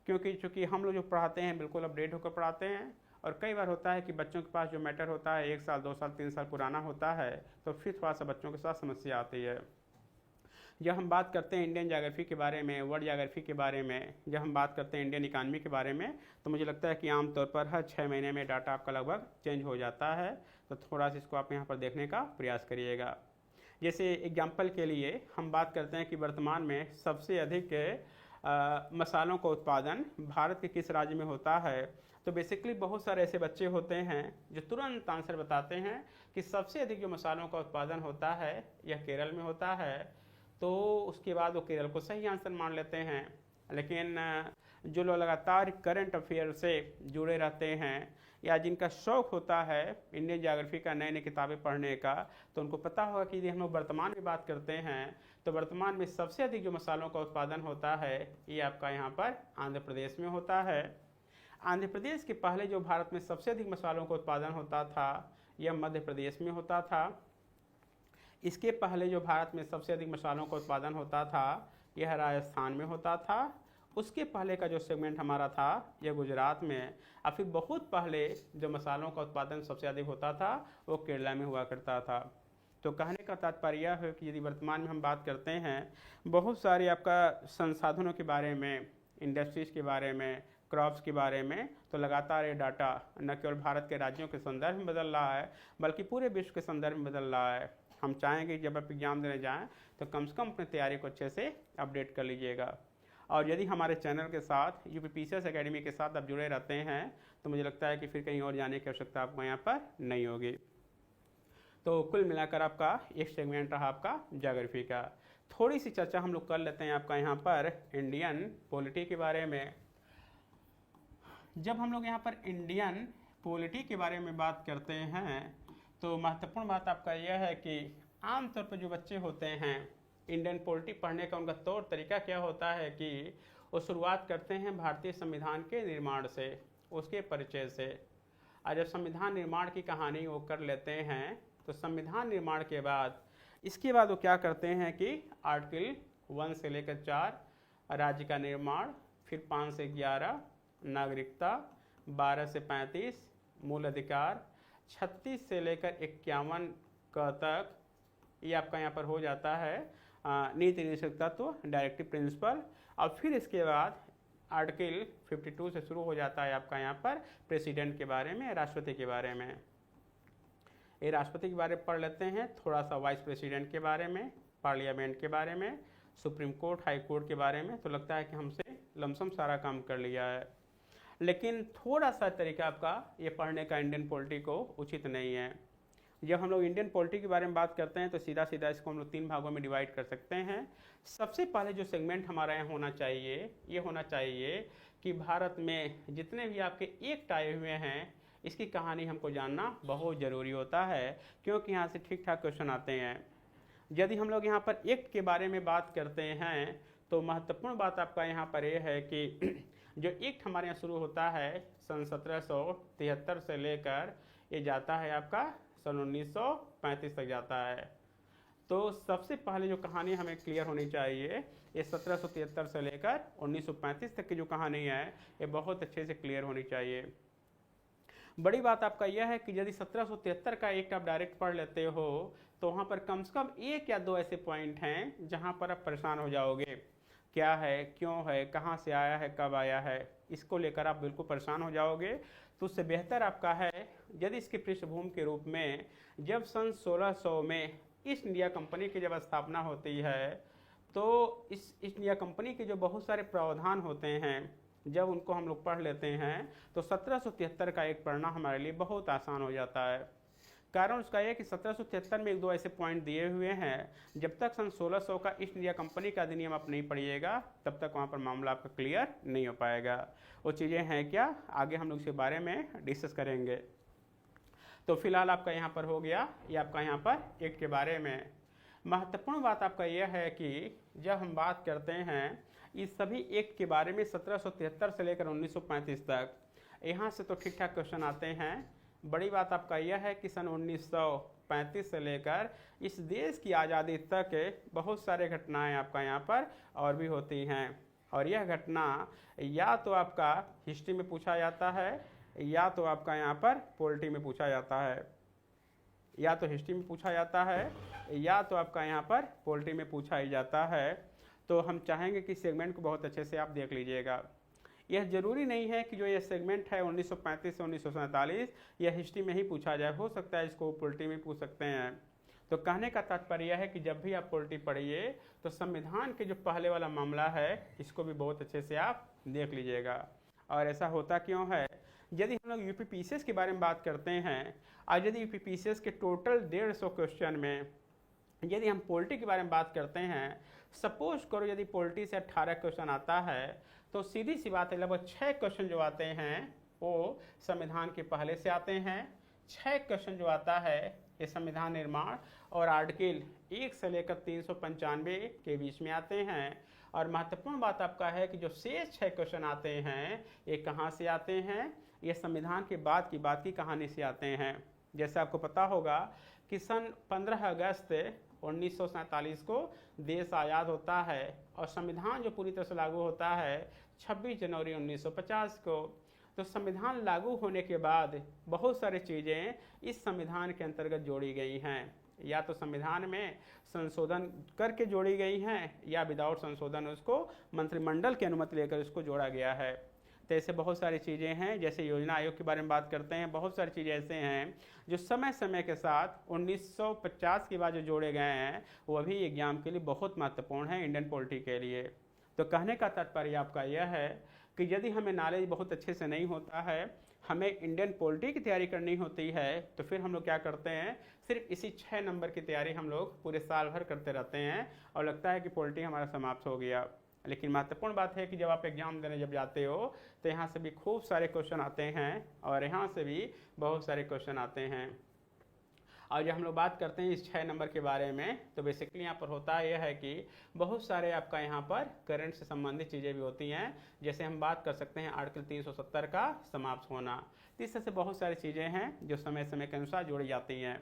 क्योंकि चूँकि हम लोग जो पढ़ाते हैं बिल्कुल अपडेट होकर पढ़ाते हैं, और कई बार होता है कि बच्चों के पास जो मैटर होता है 1 साल, 2 साल, 3 साल पुराना होता है, तो फिर थोड़ा सा बच्चों के साथ समस्या आती है। जब हम बात करते हैं इंडियन ज्योग्राफी के बारे में, वर्ल्ड ज्योग्राफी के बारे में, जब हम बात करते हैं इंडियन इकानमी के बारे में, तो मुझे लगता है कि आमतौर पर हर 6 महीने में डाटा आपका लगभग चेंज हो जाता है। तो थोड़ा सा इसको आप यहाँ पर देखने का प्रयास करिएगा। जैसे एग्जाम्पल के लिए हम बात करते हैं कि वर्तमान में सबसे अधिक मसालों का उत्पादन भारत के किस राज्य में होता है, तो बेसिकली बहुत सारे ऐसे बच्चे होते हैं जो तुरंत आंसर बताते हैं कि सबसे अधिक जो मसालों का उत्पादन होता है यह केरल में होता है। तो उसके बाद वो केरल को सही आंसर मान लेते हैं। लेकिन जो लोग लगातार करंट अफेयर से जुड़े रहते हैं या जिनका शौक़ होता है इंडियन ज्योग्राफी का, नई नई किताबें पढ़ने का, तो उनको पता होगा कि यदि हम लोग वर्तमान में बात करते हैं तो वर्तमान में सबसे अधिक जो मसालों का उत्पादन होता है ये आपका यहाँ पर आंध्र प्रदेश में होता है। आंध्र प्रदेश के पहले जो भारत में सबसे अधिक मसालों का उत्पादन होता था यह मध्य प्रदेश में होता था। इसके पहले जो भारत में सबसे अधिक मसालों का उत्पादन होता था यह राजस्थान में होता था। उसके पहले का जो सेगमेंट हमारा था यह गुजरात में, और फिर बहुत पहले जो मसालों का उत्पादन सबसे अधिक होता था वो केरला में हुआ करता था। तो कहने का तात्पर्य यह है कि यदि वर्तमान में हम बात करते हैं बहुत सारे आपका संसाधनों के बारे में, इंडस्ट्रीज़ के बारे में, क्रॉप्स के बारे में, तो लगातार ये डाटा न केवल भारत के राज्यों के संदर्भ में बदल रहा है बल्कि पूरे विश्व के संदर्भ में बदल रहा है। हम चाहेंगे जब आप एग्जाम देने जाएं तो कम से कम अपनी तैयारी को अच्छे से अपडेट कर लीजिएगा। और यदि हमारे चैनल के साथ यूपीपीसीएस एकेडमी के साथ आप जुड़े रहते हैं तो मुझे लगता है कि फिर कहीं और जाने की आवश्यकता आपको यहाँ पर नहीं होगी। तो कुल मिलाकर आपका एक सेगमेंट रहा आपका ज्योग्राफी का। थोड़ी सी चर्चा हम लोग कर लेते हैं आपका यहाँ पर इंडियन पॉलिटी के बारे में। जब हम लोग यहाँ पर इंडियन पॉलिटी के बारे में बात करते हैं तो महत्वपूर्ण बात आपका यह है कि आमतौर पर जो बच्चे होते हैं इंडियन पॉलिटी पढ़ने का उनका तौर तरीका क्या होता है कि वो शुरुआत करते हैं भारतीय संविधान के निर्माण से, उसके परिचय से। और जब संविधान निर्माण की कहानी वो कर लेते हैं तो संविधान निर्माण के बाद इसके बाद वो क्या करते हैं कि आर्टिकल 1 से लेकर 4 राज्य का निर्माण, फिर 5 से 11 नागरिकता, 12 से 35 मूल अधिकार, 36 से लेकर 51 तक ये आपका यहाँ पर हो जाता है नीति निर्देशक तत्व, डायरेक्टिव प्रिंसिपल। और फिर इसके बाद आर्टिकल 52 से शुरू हो जाता है आपका यहाँ पर प्रेसिडेंट के बारे में, राष्ट्रपति के बारे में। ये राष्ट्रपति के बारे में पढ़ लेते हैं, थोड़ा सा वाइस प्रेसिडेंट के बारे में, पार्लियामेंट के बारे में, सुप्रीम कोर्ट, हाई कोर्ट के बारे में। तो लगता है कि हमसे लमसम सारा काम कर लिया है, लेकिन थोड़ा सा तरीका आपका ये पढ़ने का इंडियन पॉलिटी को उचित नहीं है। जब हम लोग इंडियन पॉलिटी के बारे में बात करते हैं तो सीधा सीधा इसको हम लोग 3 भागों में डिवाइड कर सकते हैं। सबसे पहले जो सेगमेंट हमारा यहाँ होना चाहिए ये होना चाहिए कि भारत में जितने भी आपके एक्ट आए हुए हैं इसकी कहानी हमको जानना बहुत ज़रूरी होता है, क्योंकि यहाँ से ठीक ठाक क्वेश्चन आते हैं। यदि हम लोग यहाँ पर एक्ट के बारे में बात करते हैं तो महत्वपूर्ण बात आपका यहाँ पर यह है कि जो एक्ट हमारे यहाँ शुरू होता है सन 1773 से लेकर ये जाता है आपका सन 1935 तक जाता है। तो सबसे पहले जो कहानी हमें क्लियर होनी चाहिए ये 1773 से लेकर 1935 तक की जो कहानी है ये बहुत अच्छे से क्लियर होनी चाहिए। बड़ी बात आपका यह है कि यदि 1773 का एक्ट आप डायरेक्ट पढ़ लेते हो तो वहाँ पर कम से कम 1 या 2 ऐसे पॉइंट हैं जहाँ पर आप परेशान हो जाओगे। क्या है, क्यों है, कहाँ से आया है, कब आया है, इसको लेकर आप बिल्कुल परेशान हो जाओगे। तो उससे बेहतर आपका है यदि इसकी पृष्ठभूमि के रूप में जब सन 1600 में ईस्ट इंडिया कंपनी की जब स्थापना होती है तो इस ईस्ट इंडिया कंपनी के जो बहुत सारे प्रावधान होते हैं जब उनको हम लोग पढ़ लेते हैं तो 1773 का एक पढ़ना हमारे लिए बहुत आसान हो जाता है। कारण उसका यह कि 1773 में 1-2 ऐसे पॉइंट दिए हुए हैं, जब तक सन 1600 का ईस्ट इंडिया कंपनी का अधिनियम आप नहीं पढ़िएगा तब तक वहाँ पर मामला आपका क्लियर नहीं हो पाएगा। वो चीज़ें हैं क्या, आगे हम लोग इसके बारे में डिस्कस करेंगे। तो फिलहाल आपका यहाँ पर हो गया ये आपका यहाँ पर एक्ट के बारे में। महत्वपूर्ण बात आपका यह है कि जब हम बात करते हैं इस सभी एक्ट के बारे में 1773 से लेकर 1935 तक, यहाँ से तो ठीक ठाक क्वेश्चन आते हैं। बड़ी बात आपका यह है कि सन 1935 से लेकर इस देश की आज़ादी तक बहुत सारे घटनाएं आपका यहाँ पर और भी होती हैं, और यह घटना या तो आपका हिस्ट्री में पूछा जाता है या तो आपका यहाँ पर पॉलिटी में पूछा जाता है। या तो हिस्ट्री में पूछा जाता है या तो आपका यहाँ पर पोल्ट्री में पूछा ही जाता है। तो हम चाहेंगे कि सेगमेंट को बहुत अच्छे से आप देख लीजिएगा। यह जरूरी नहीं है कि जो ये सेगमेंट है 1935 से 1947 यह हिस्ट्री में ही पूछा जाए, हो सकता है इसको पोल्ट्री में पूछ सकते हैं। तो कहने का तात्पर्य है कि जब भी आप पोल्ट्री पढ़िए तो संविधान के जो पहले वाला मामला है इसको भी बहुत अच्छे से आप देख लीजिएगा। और ऐसा होता क्यों है, यदि हम लोग यूपीपीसीएस के बारे में बात करते हैं और यदि यूपीपीसीएस के टोटल 150 क्वेश्चन में यदि हम पोल्ट्री के बारे में बात करते हैं, सपोज करो यदि पोल्ट्री से 18 क्वेश्चन आता है तो सीधी सी बात है लगभग 6 क्वेश्चन जो आते हैं वो संविधान के पहले से आते हैं। 6 क्वेश्चन जो आता है ये संविधान निर्माण और आर्टिकल 1 से लेकर 395 के बीच में आते हैं। और महत्वपूर्ण बात आपका है कि जो शेष 6 क्वेश्चन आते हैं ये कहाँ से आते हैं, ये संविधान के बाद की कहानी से आते हैं। जैसे आपको पता होगा कि सन 15 अगस्त 1947 को देश आज़ाद होता है और संविधान जो पूरी तरह से लागू होता है 26 जनवरी 1950 को। तो संविधान लागू होने के बाद बहुत सारी चीज़ें इस संविधान के अंतर्गत जोड़ी गई हैं, या तो संविधान में संशोधन करके जोड़ी गई हैं या विदाउट संशोधन उसको मंत्रिमंडल की अनुमति लेकर उसको जोड़ा गया है। तो ऐसे बहुत सारी चीज़ें हैं, जैसे योजना आयोग के बारे में बात करते हैं, बहुत सारी चीज़ें ऐसे हैं जो समय समय के साथ 1950 के बाद जो जोड़े गए हैं वो अभी एग्जाम के लिए बहुत महत्वपूर्ण है इंडियन पॉलिटी के लिए। तो कहने का तात्पर्य आपका यह है कि यदि हमें नॉलेज बहुत अच्छे से नहीं होता है, हमें इंडियन पॉलिटी की तैयारी करनी होती है, तो फिर हम लोग क्या करते हैं, सिर्फ इसी 6 नंबर की तैयारी हम लोग पूरे साल भर करते रहते हैं और लगता है कि पॉलिटी हमारा समाप्त हो गया। लेकिन महत्वपूर्ण बात है कि जब आप एग्जाम देने जब जाते हो तो यहाँ से भी खूब सारे क्वेश्चन आते हैं और यहाँ से भी बहुत सारे क्वेश्चन आते हैं। और जब हम लोग बात करते हैं इस 6 नंबर के बारे में तो बेसिकली यहाँ पर होता यह है कि बहुत सारे आपका यहाँ पर करंट से संबंधित चीज़ें भी होती हैं। जैसे हम बात कर सकते हैं आर्टिकल 370 का समाप्त होना। तो इस तरह से बहुत सारी चीज़ें हैं जो समय समय के अनुसार जोड़ी जाती हैं।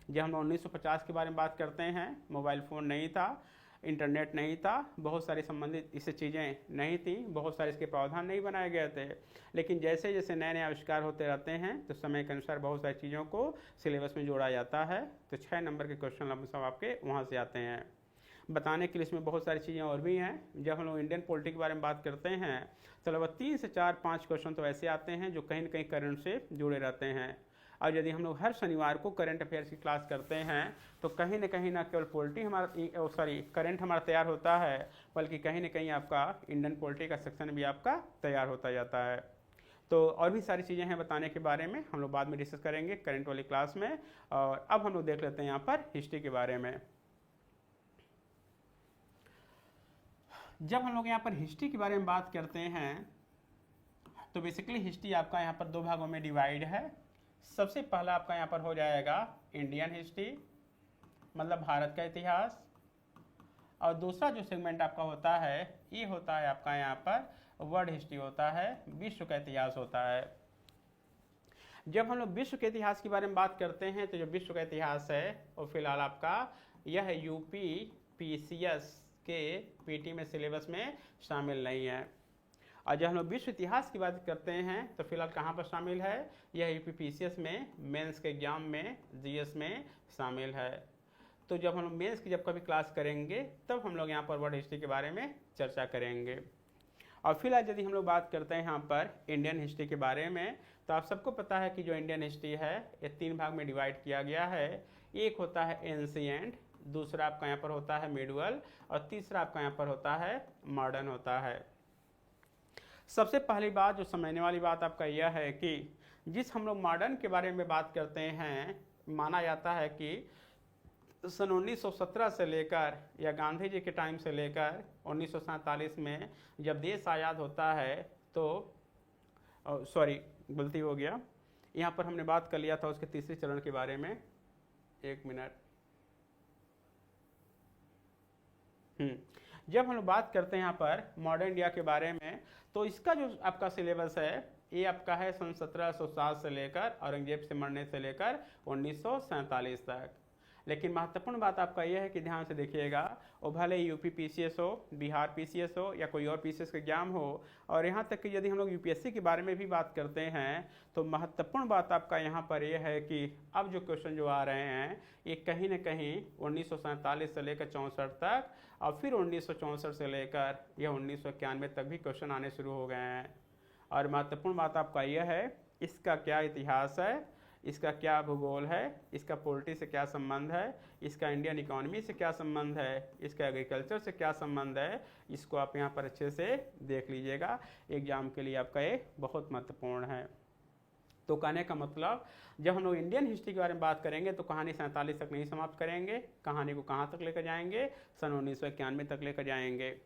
जब हम 1950 के बारे में बात करते हैं, मोबाइल फ़ोन नहीं था, इंटरनेट नहीं था, बहुत सारी संबंधित इससे चीज़ें नहीं थी, बहुत सारे इसके प्रावधान नहीं बनाए गए थे। लेकिन जैसे जैसे नए नए आविष्कार होते रहते हैं तो समय के अनुसार बहुत सारी चीज़ों को सिलेबस में जोड़ा जाता है। तो 6 नंबर के क्वेश्चन सब आपके वहाँ से आते हैं। बताने के लिए इसमें बहुत सारी चीज़ें और भी हैं। जब हम लोग इंडियन पॉलिटी के बारे में बात करते हैं तो लगभग 3 से 4-5 क्वेश्चन तो ऐसे आते हैं जो कहीं ना कहीं करंट से जुड़े रहते हैं। और यदि हम लोग हर शनिवार को करंट अफेयर्स की क्लास करते हैं तो कहीं ना केवल पॉलिटी करंट हमारा तैयार होता है, बल्कि कहीं ना कहीं आपका इंडियन पॉलिटी का सेक्शन भी आपका तैयार होता जाता है। तो और भी सारी चीज़ें हैं बताने के बारे में, हम लोग बाद में डिस्कस करेंगे करंट वाली क्लास में। और अब हम लोग देख लेते हैं यहाँ पर हिस्ट्री के बारे में। जब हम लोग यहाँ पर हिस्ट्री के बारे में बात करते हैं तो बेसिकली हिस्ट्री आपका यहाँ पर 2 भागों में डिवाइड है। सबसे पहला आपका यहाँ पर हो जाएगा इंडियन हिस्ट्री, मतलब भारत का इतिहास। और दूसरा जो सेगमेंट आपका होता है ये होता है आपका यहाँ पर वर्ल्ड हिस्ट्री होता है, विश्व का इतिहास होता है। जब हम लोग विश्व के इतिहास के बारे में बात करते हैं तो जो विश्व का इतिहास है वो फिलहाल आपका यह यूपीपीसीएस के पीटी में सिलेबस में शामिल नहीं है। और जब हम लोग विश्व इतिहास की बात करते हैं तो फिलहाल कहाँ पर शामिल है, यह यूपीपीसीएस में मेंस के एग्जाम में जीएस में शामिल है। तो जब हम लोग मेंस की जब कभी क्लास करेंगे तब हम लोग यहाँ पर वर्ल्ड हिस्ट्री के बारे में चर्चा करेंगे। और फिलहाल यदि हम लोग बात करते हैं यहाँ पर इंडियन हिस्ट्री के बारे में तो आप सबको पता है कि जो इंडियन हिस्ट्री है ये 3 भाग में डिवाइड किया गया है। एक होता है एंशिएंट, दूसरा आपका यहाँ पर होता है मिडुअल और तीसरा आपका यहाँ पर होता है मॉडर्न होता है। सबसे पहली बात जो समझने वाली बात आपका यह है कि जिस हम लोग मॉडर्न के बारे में बात करते हैं, माना जाता है कि सन 1917 से लेकर या गांधी जी के टाइम से लेकर 1947 में जब देश आज़ाद होता है तो सॉरी गलती हो गया, यहाँ पर हमने बात कर लिया था उसके तीसरे चरण के बारे में। 1 मिनट। जब हम लोग बात करते हैं यहाँ पर मॉडर्न इंडिया के बारे में तो इसका जो आपका सिलेबस है ये आपका है सन 1707 से लेकर औरंगजेब से मरने से लेकर 1947 तक। लेकिन महत्वपूर्ण बात आपका यह है कि ध्यान से देखिएगा, वो भले यूपी पीसीएस हो, बिहार पीसीएस हो या कोई और पीसीएस का एग्जाम हो, और यहाँ तक कि यदि हम लोग यूपीएससी के बारे में भी बात करते हैं तो महत्वपूर्ण बात आपका यहाँ पर यह है कि अब जो क्वेश्चन जो आ रहे हैं ये कहीं ना कहीं 1947 से लेकर 64 तक और फिर 1964 से लेकर यह 1991 तक भी क्वेश्चन आने शुरू हो गए हैं। और महत्वपूर्ण बात आपका यह है, इसका क्या इतिहास है, इसका क्या भूगोल है, इसका पॉलिटी से क्या संबंध है, इसका इंडियन इकोनॉमी से क्या संबंध है, इसका एग्रीकल्चर से क्या संबंध है, इसको आप यहाँ पर अच्छे से देख लीजिएगा। एग्जाम के लिए आपका ये बहुत महत्वपूर्ण है। तो कहने का मतलब, जब हम लोग इंडियन हिस्ट्री के बारे में बात करेंगे तो कहानी 47 तक नहीं समाप्त करेंगे, कहानी को कहाँ तक लेकर जाएंगे, सन 1991 तक लेकर जाएंगे।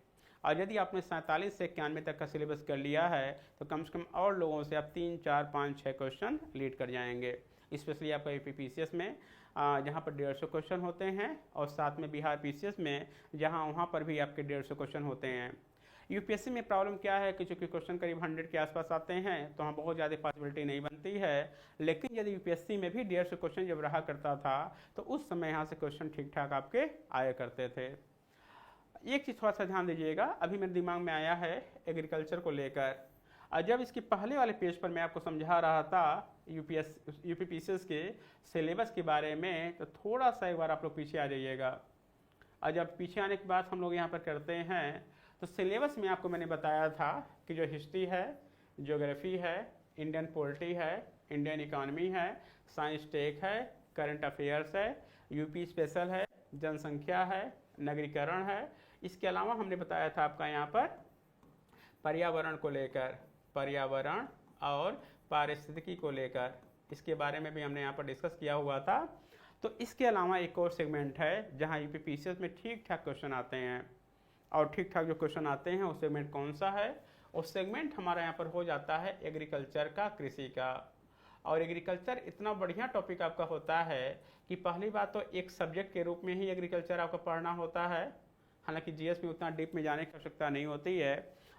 और यदि आपने 47 से 91 तक का सिलेबस कर लिया है तो कम से कम और लोगों से आप 3, 4, 5, 6 क्वेश्चन लीड कर जाएंगे। स्पेशली आपका यूपी पीसीएस में जहाँ पर 150 क्वेश्चन होते हैं, और साथ में बिहार पीसीएस में वहाँ पर भी आपके 150 क्वेश्चन होते हैं। यूपीएससी में प्रॉब्लम क्या है कि चूँकि क्वेश्चन करीब 100 के आसपास आते हैं तो वहाँ बहुत ज़्यादा पॉसिबिलिटी नहीं बनती है। लेकिन यदि यूपीएससी में भी 150 क्वेश्चन जब रहा करता था तो उस समय यहाँ से क्वेश्चन ठीक ठाक आपके आया करते थे। एक चीज़ थोड़ा सा ध्यान दीजिएगा, अभी मेरे दिमाग में आया है एग्रीकल्चर को लेकर। और जब इसके पहले वाले पेज पर मैं आपको समझा रहा था यूपी पीसीएस के सिलेबस के बारे में, तो थोड़ा सा एक बार आप लोग पीछे आ जाइएगा। और जब पीछे आने की बात हम लोग यहाँ पर करते हैं तो सिलेबस में आपको मैंने बताया था कि जो हिस्ट्री है, ज्योग्राफी है, इंडियन पॉलिटी है, इंडियन इकोनॉमी है, साइंस टेक है, करंट अफेयर्स है, यूपी स्पेशल है, जनसंख्या है, नगरीकरण है। इसके अलावा हमने बताया था आपका यहाँ पर पर्यावरण को लेकर, पर्यावरण और पारिस्थितिकी को लेकर, इसके बारे में भी हमने यहाँ पर डिस्कस किया हुआ था। तो इसके अलावा एक और सेगमेंट है जहाँ यूपी पीसीएस में ठीक ठाक क्वेश्चन आते हैं, और ठीक ठाक जो क्वेश्चन आते हैं वो सेगमेंट कौन सा है? उस सेगमेंट हमारा यहाँ पर हो जाता है एग्रीकल्चर का, कृषि का। और एग्रीकल्चर इतना बढ़िया टॉपिक आपका होता है कि पहली बात तो एक सब्जेक्ट के रूप में ही एग्रीकल्चर आपका पढ़ना होता है। हालांकि जीएस में उतना डीप में जाने की आवश्यकता नहीं होती है,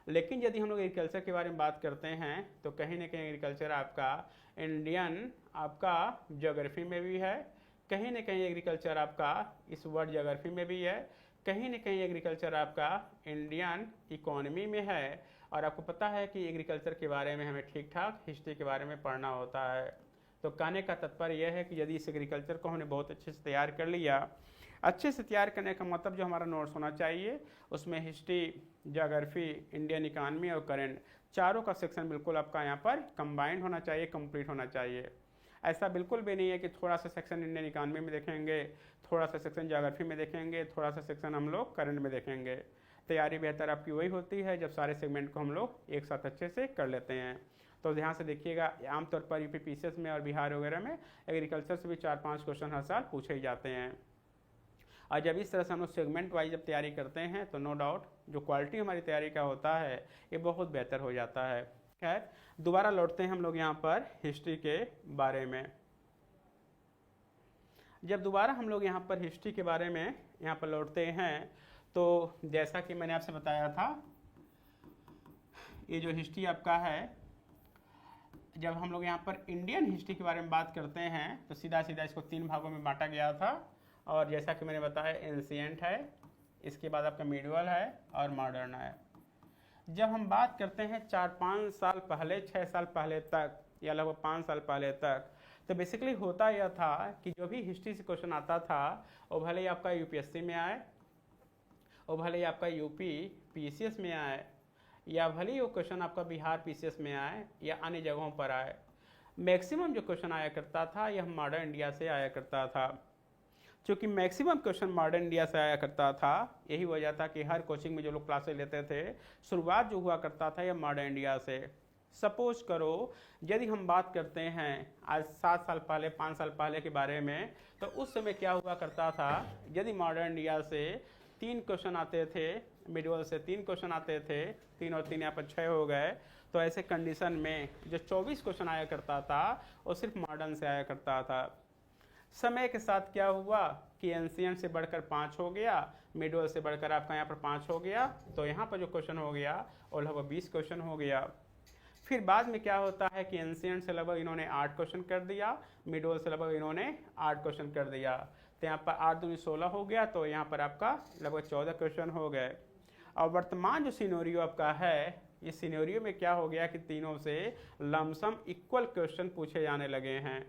लेकिन यदि हम लोग एग्रीकल्चर के बारे में बात करते हैं तो कहीं ना कहीं एग्रीकल्चर आपका इंडियन आपका ज्योग्राफी में भी है, कहीं ना कहीं एग्रीकल्चर आपका इस वर्ल्ड ज्योग्राफी में भी है, कहीं ना कहीं एग्रीकल्चर आपका इंडियन इकोनॉमी में है। और आपको पता है कि एग्रीकल्चर के बारे में हमें ठीक ठाक हिस्ट्री के बारे में पढ़ना होता है। तो कहने का तात्पर्य यह है कि यदि इस एग्रीकल्चर को हमने बहुत अच्छे से तैयार कर लिया, अच्छे से तैयार करने का मतलब जो हमारा नोट्स होना चाहिए उसमें हिस्ट्री, ज्योग्राफी, इंडियन इकानमी और करंट चारों का सेक्शन बिल्कुल आपका यहाँ पर कंबाइंड होना चाहिए, कंप्लीट होना चाहिए। ऐसा बिल्कुल भी नहीं है कि थोड़ा सा सेक्शन इंडियन इकानमी में देखेंगे, थोड़ा सा सेक्शन ज्योग्राफी में देखेंगे, थोड़ा सा सेक्शन हम लोग करंट में देखेंगे। तैयारी बेहतर आपकी वही होती है जब सारे सेगमेंट को हम लोग एक साथ अच्छे से कर लेते हैं। तो ध्यान से देखिएगा, आमतौर पर यूपी पीसीएस में और बिहार वगैरह में एग्रीकल्चर से भी 4-5 क्वेश्चन हर साल पूछे ही जाते हैं। और जब इस तरह से हम लोग सेगमेंट वाइज जब तैयारी करते हैं तो नो डाउट जो क्वालिटी हमारी तैयारी का होता है ये बहुत बेहतर हो जाता है। खैर, दोबारा लौटते हैं हम लोग यहाँ पर हिस्ट्री के बारे में। जब दोबारा हम लोग यहाँ पर हिस्ट्री के बारे में यहाँ पर लौटते हैं तो जैसा कि मैंने आपसे बताया था, ये जो हिस्ट्री आपका है, जब हम लोग यहाँ पर इंडियन हिस्ट्री के बारे में बात करते हैं तो सीधा सीधा इसको 3 भागों में बांटा गया था। और जैसा कि मैंने बताया, एंशिएंट है, इसके बाद आपका मिडिवल है और मॉडर्न है। जब हम बात करते हैं 4-5 साल पहले, 6 साल पहले तक या लगभग 5 साल पहले तक, तो बेसिकली होता यह था कि जो भी हिस्ट्री से क्वेश्चन आता था वो भले ही आपका यूपीएससी में आए, वो भले ही आपका यूपी पीसीएस में आए, या भले ही वो क्वेश्चन आपका बिहार पीसीएस में आए या अन्य जगहों पर आए, मैक्सिमम जो क्वेश्चन आया करता था यह मॉडर्न इंडिया से आया करता था। चूँकि मैक्सिमम क्वेश्चन मॉडर्न इंडिया से आया करता था, यही वजह था कि हर कोचिंग में जो लोग क्लासेस लेते थे शुरुआत जो हुआ करता था यह मॉडर्न इंडिया से। सपोज करो यदि हम बात करते हैं आज 7 साल पहले, 5 साल पहले के बारे में, तो उस समय क्या हुआ करता था, यदि मॉडर्न इंडिया से 3 क्वेश्चन आते थे, मिडिवल से 3 क्वेश्चन आते थे, 3 और 3 यहाँ पर 6 हो गए, तो ऐसे कंडीशन में जो 24 क्वेश्चन आया करता था वो सिर्फ मॉडर्न से आया करता था। समय के साथ क्या हुआ कि एंशिएंट से बढ़कर 5 हो गया, मिडिवल से बढ़कर आपका यहाँ पर 5 हो गया, तो यहाँ पर जो क्वेश्चन हो गया वो लगभग 20 क्वेश्चन हो गया। फिर बाद में क्या होता है कि एंशिएंट से लगभग इन्होंने 8 क्वेश्चन कर दिया, मिडिवल से लगभग इन्होंने 8 क्वेश्चन कर दिया। तो यहाँ पर 8 दूनी 16 हो गया, तो यहाँ पर आपका लगभग 14 क्वेश्चन हो गए। और वर्तमान जो सिनेरियो आपका है, इस सिनेरियो में क्या हो गया कि तीनों से लमसम इक्वल क्वेश्चन पूछे जाने लगे हैं।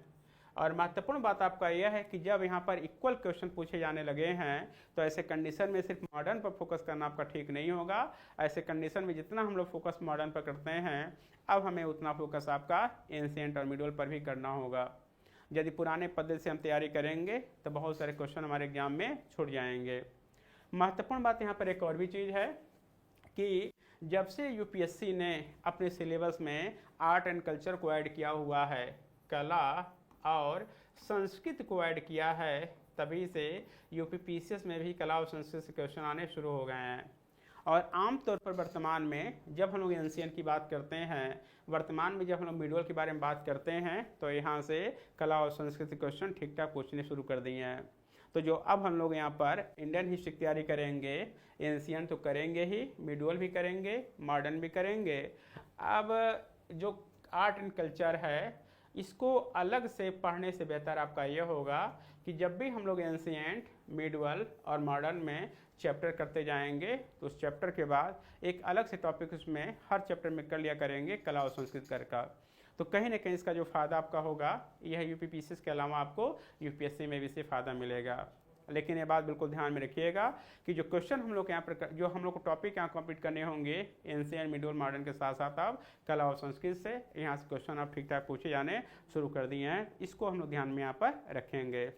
और महत्वपूर्ण बात आपका यह है कि जब यहाँ पर इक्वल क्वेश्चन पूछे जाने लगे हैं तो ऐसे कंडीशन में सिर्फ मॉडर्न पर फोकस करना आपका ठीक नहीं होगा। ऐसे कंडीशन में जितना हम लोग फोकस मॉडर्न पर करते हैं, अब हमें उतना फोकस आपका एंशिएंट और मिडल पर भी करना होगा। यदि पुराने पद्धति से हम तैयारी करेंगे तो बहुत सारे क्वेश्चन हमारे एग्जाम में छूट जाएंगे। महत्वपूर्ण बात यहाँ पर एक और भी चीज़ है कि जब से यूपीएससी ने अपने सिलेबस में आर्ट एंड कल्चर को ऐड किया हुआ है, कला और संस्कृत को ऐड किया है, तभी से यूपीपीसीएस में भी कला और संस्कृत से क्वेश्चन आने शुरू हो गए हैं। और आमतौर पर वर्तमान में जब हम लोग एंशिएंट की बात करते हैं, वर्तमान में जब हम लोग मिडल के बारे में बात करते हैं, तो यहाँ से कला और संस्कृत के क्वेश्चन ठीक ठाक पूछने शुरू कर दिए हैं। तो जो अब हम लोग यहाँ पर इंडियन हिस्ट्री की तैयारी करेंगे, एंशिएंट तो करेंगे ही, मिडल भी करेंगे, मॉडर्न भी करेंगे। अब जो आर्ट एंड कल्चर है, इसको अलग से पढ़ने से बेहतर आपका यह होगा कि जब भी हम लोग एंशिएंट, मिडल और मॉडर्न में चैप्टर करते जाएंगे, तो उस चैप्टर के बाद एक अलग से टॉपिक उसमें हर चैप्टर में कर लिया करेंगे कला और संस्कृत कर का। तो कहीं ना कहीं इसका जो फ़ायदा आपका होगा, यह यूपीपीसीएस के अलावा आपको यूपीएससी में भी इससे फ़ायदा मिलेगा। लेकिन ये बात बिल्कुल ध्यान में रखिएगा कि जो क्वेश्चन हम लोग यहाँ पर, जो हम लोग को टॉपिक यहाँ कंप्लीट करने होंगे एंशिएंट, मिडल, मॉडर्न के साथ साथ आप कला और संस्कृत से, यहाँ से क्वेश्चन आप ठीक ठाक पूछे जाने शुरू कर दिए हैं। इसको हम लोग ध्यान में यहाँ पर रखेंगे।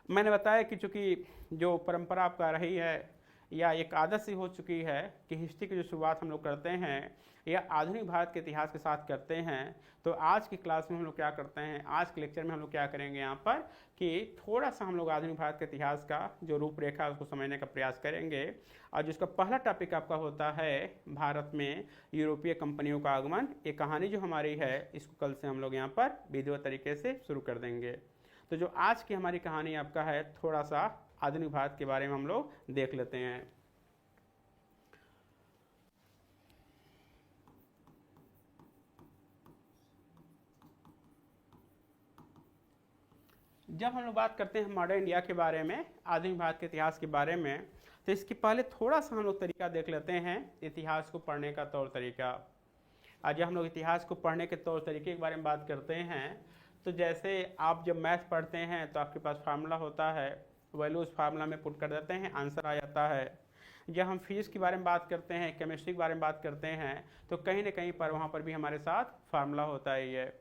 मैंने बताया कि चूँकि जो परंपरा आपका रही है या एक आदत सी हो चुकी है कि हिस्ट्री की जो शुरुआत हम लोग करते हैं या आधुनिक भारत के इतिहास के साथ करते हैं, तो आज की क्लास में हम लोग क्या करते हैं, आज के लेक्चर में हम लोग क्या करेंगे यहाँ पर कि थोड़ा सा हम लोग आधुनिक भारत के इतिहास का जो रूपरेखा है उसको समझने का प्रयास करेंगे। और जिसका पहला टॉपिक आपका होता है भारत में यूरोपीय कंपनियों का आगमन। ये कहानी जो हमारी है, इसको कल से हम लोग यहाँ पर विधिवत तरीके से शुरू कर देंगे। तो जो आज की हमारी कहानी आपका है, थोड़ा सा आधुनिक भारत के बारे में हम लोग देख लेते हैं। जब हम लोग बात करते हैं मॉडर्न इंडिया के बारे में, आधुनिक भारत के इतिहास के बारे में, तो इसके पहले थोड़ा सा हम लोग तरीका देख लेते हैं इतिहास को पढ़ने का तौर तरीका। आज जब हम लोग इतिहास को पढ़ने के तौर तरीके के बारे में बात करते हैं, तो जैसे आप जब मैथ पढ़ते हैं तो आपके पास फार्मूला होता है, वैल्यू उस फार्मूला में पुट कर देते हैं, आंसर आ जाता है। जब हम फिजिक्स के बारे में बात करते हैं, केमिस्ट्री के बारे में बात करते हैं, तो कहीं ना कहीं पर वहाँ पर भी हमारे साथ फार्मूला होता ही है।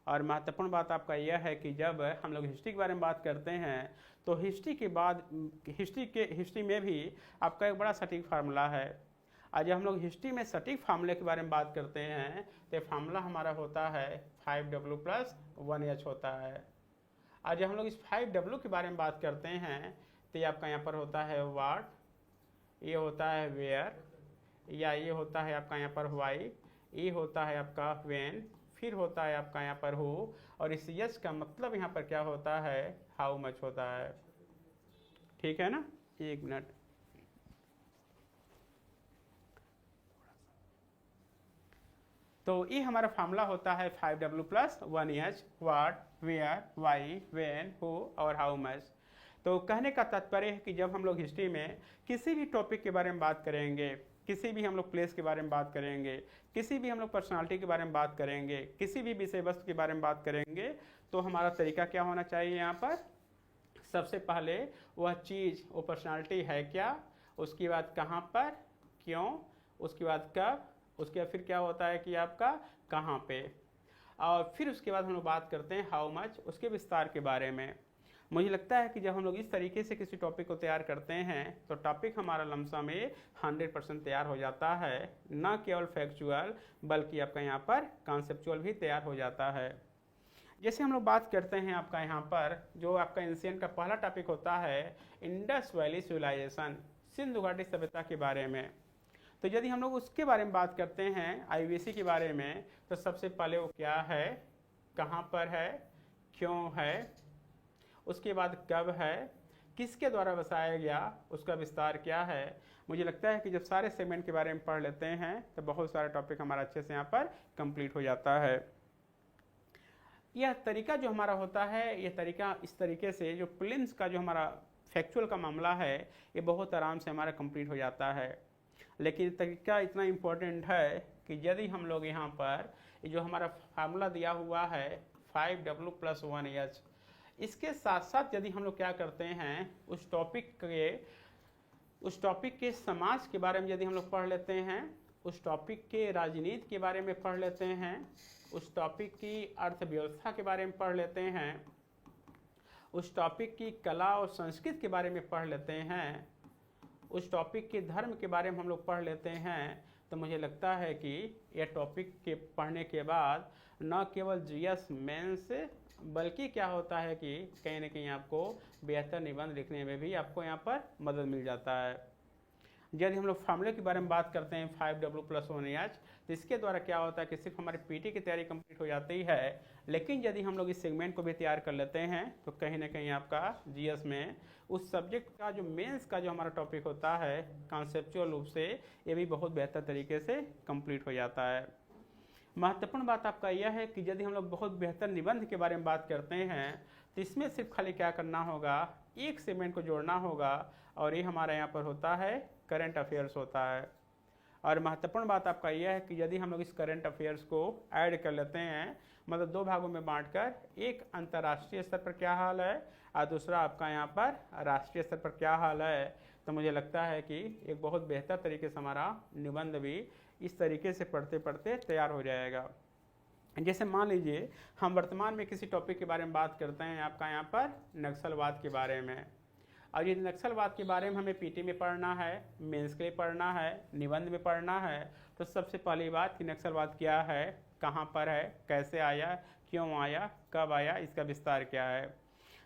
और महत्वपूर्ण बात आपका यह है कि जब हम लोग हिस्ट्री के बारे में बात करते हैं, तो हिस्ट्री के बाद हिस्ट्री में भी आपका एक बड़ा सटीक फार्मूला है। आज हम लोग हिस्ट्री में सटीक फार्मूले के बारे में बात करते हैं, तो फार्मूला हमारा होता है 5W + 1H होता है। आज हम लोग इस 5W के बारे में बात करते हैं, तो ये आपका यहाँ पर होता है वाट, ये होता है वेयर, या ये होता है आपका यहाँ पर वाई, ये होता है आपका व्हेन, फिर होता है आपका यहाँ पर हु, और इस यस का मतलब यहाँ पर क्या होता है, हाउ मच होता है। ठीक है ना, एक मिनट। तो ये हमारा फार्मूला होता है 5W + 1H, what, where, why, when, who और हाउ मच। तो कहने का तात्पर्य है कि जब हम लोग हिस्ट्री में किसी भी टॉपिक के बारे में बात करेंगे, किसी भी हम लोग प्लेस के बारे में बात करेंगे, किसी भी हम लोग पर्सनालिटी के बारे में बात करेंगे, किसी भी विषय वस्तु के बारे में बात करेंगे, तो हमारा तरीका क्या होना चाहिए यहाँ पर, सबसे पहले वह चीज़, वो पर्सनालिटी है क्या, उसके बाद कहाँ पर, क्यों, उसके बाद कब, उसके बाद फिर क्या होता है कि आपका कहाँ पे, और फिर उसके बाद हम लोग बात करते हैं हाउ मच, उसके विस्तार के बारे में। मुझे लगता है कि जब हम लोग इस तरीके से किसी टॉपिक को तैयार करते हैं, तो टॉपिक हमारा लमसम में 100% तैयार हो जाता है। न केवल फैक्चुअल बल्कि आपका यहाँ पर कॉन्सेप्चुअल भी तैयार हो जाता है। जैसे हम लोग बात करते हैं आपका यहाँ पर जो आपका एंशिएंट का पहला टॉपिक होता है इंडस वैली सिविलाइजेशन, सिंधु घाटी सभ्यता के बारे में। तो यदि हम लोग उसके बारे में बात करते हैं, IVC के बारे में, तो सबसे पहले वो क्या है, कहाँ पर है, क्यों है, उसके बाद कब है, किसके द्वारा बसाया गया, उसका विस्तार क्या है। मुझे लगता है कि जब सारे सेगमेंट के बारे में पढ़ लेते हैं तो बहुत सारा टॉपिक हमारा अच्छे से यहाँ पर कंप्लीट हो जाता है। यह तरीका जो हमारा होता है, यह तरीका इस तरीके से जो प्रीलिम्स का जो हमारा फैक्चुअल का मामला है ये बहुत आराम से हमारा कंप्लीट हो जाता है। लेकिन तरीका इतना इम्पोर्टेंट है कि यदि हम लोग यहाँ पर जो हमारा फार्मूला दिया हुआ है 5W+1H, इसके साथ साथ यदि हम लोग क्या करते हैं उस टॉपिक के समाज के बारे में यदि हम लोग पढ़ लेते हैं, उस टॉपिक के राजनीति के बारे में पढ़ लेते हैं, उस टॉपिक की अर्थव्यवस्था के बारे में पढ़ लेते हैं, उस टॉपिक की कला और संस्कृति के बारे में पढ़ लेते हैं, उस टॉपिक के धर्म के बारे में हम लोग पढ़ लेते हैं, तो मुझे लगता है कि यह टॉपिक के पढ़ने के बाद न केवल जीएस मेंस बल्कि क्या होता है कि कहीं ना कहीं आपको बेहतर निबंध लिखने में भी आपको यहाँ पर मदद मिल जाता है। यदि हम लोग फार्मूले के बारे में बात करते हैं 5W+1H, तो इसके द्वारा क्या होता है कि सिर्फ हमारी पीटी की तैयारी कंप्लीट हो जाती है, लेकिन यदि हम लोग इस सेगमेंट को भी तैयार कर लेते हैं तो कहीं ना कहीं आपका जीएस में उस सब्जेक्ट का जो मेंस का जो हमारा टॉपिक होता है कॉन्सेप्चुअल रूप से ये भी बहुत बेहतर तरीके से कंप्लीट हो जाता है। महत्वपूर्ण बात आपका यह है कि यदि हम लोग बहुत बेहतर निबंध के बारे में बात करते हैं तो इसमें सिर्फ खाली क्या करना होगा, एक सेगमेंट को जोड़ना होगा, और ये हमारा यहाँ पर होता है करंट अफेयर्स होता है। और महत्वपूर्ण बात आपका यह है कि यदि हम लोग इस करंट अफेयर्स को ऐड कर लेते हैं, मतलब दो भागों में बांटकर, एक अंतर्राष्ट्रीय स्तर पर क्या हाल है और दूसरा आपका यहाँ पर राष्ट्रीय स्तर पर क्या हाल है, तो मुझे लगता है कि एक बहुत बेहतर तरीके से हमारा निबंध भी इस तरीके से पढ़ते पढ़ते तैयार हो जाएगा। जैसे मान लीजिए हम वर्तमान में किसी टॉपिक के बारे में बात करते हैं आपका यहाँ पर नक्सलवाद के बारे में, और ये नक्सलवाद के बारे में हमें पीटी में पढ़ना है, मेंस के लिए पढ़ना है, निबंध में पढ़ना है, तो सबसे पहली बात कि नक्सलवाद क्या है, कहाँ पर है, कैसे आया, क्यों आया, कब आया, इसका विस्तार क्या है।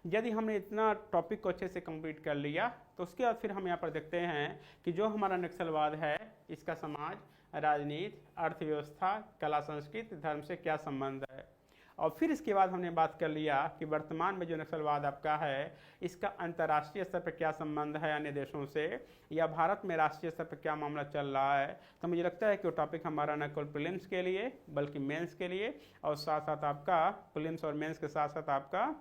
यदि हमने इतना टॉपिक को अच्छे से कंप्लीट कर लिया तो उसके बाद फिर हम यहाँ पर देखते हैं कि जो हमारा नक्सलवाद है इसका समाज, राजनीति, अर्थव्यवस्था, कला, संस्कृति, धर्म से क्या संबंध है। और फिर इसके बाद हमने बात कर लिया कि वर्तमान में जो नक्सलवाद आपका है इसका अंतर्राष्ट्रीय स्तर पर क्या संबंध है अन्य देशों से, या भारत में राष्ट्रीय स्तर पर क्या मामला चल रहा है। तो मुझे लगता है कि वो टॉपिक हमारा न केवल प्रीलिम्स के लिए बल्कि मेंस के लिए और साथ साथ आपका प्रीलिम्स और मेंस के साथ साथ आपका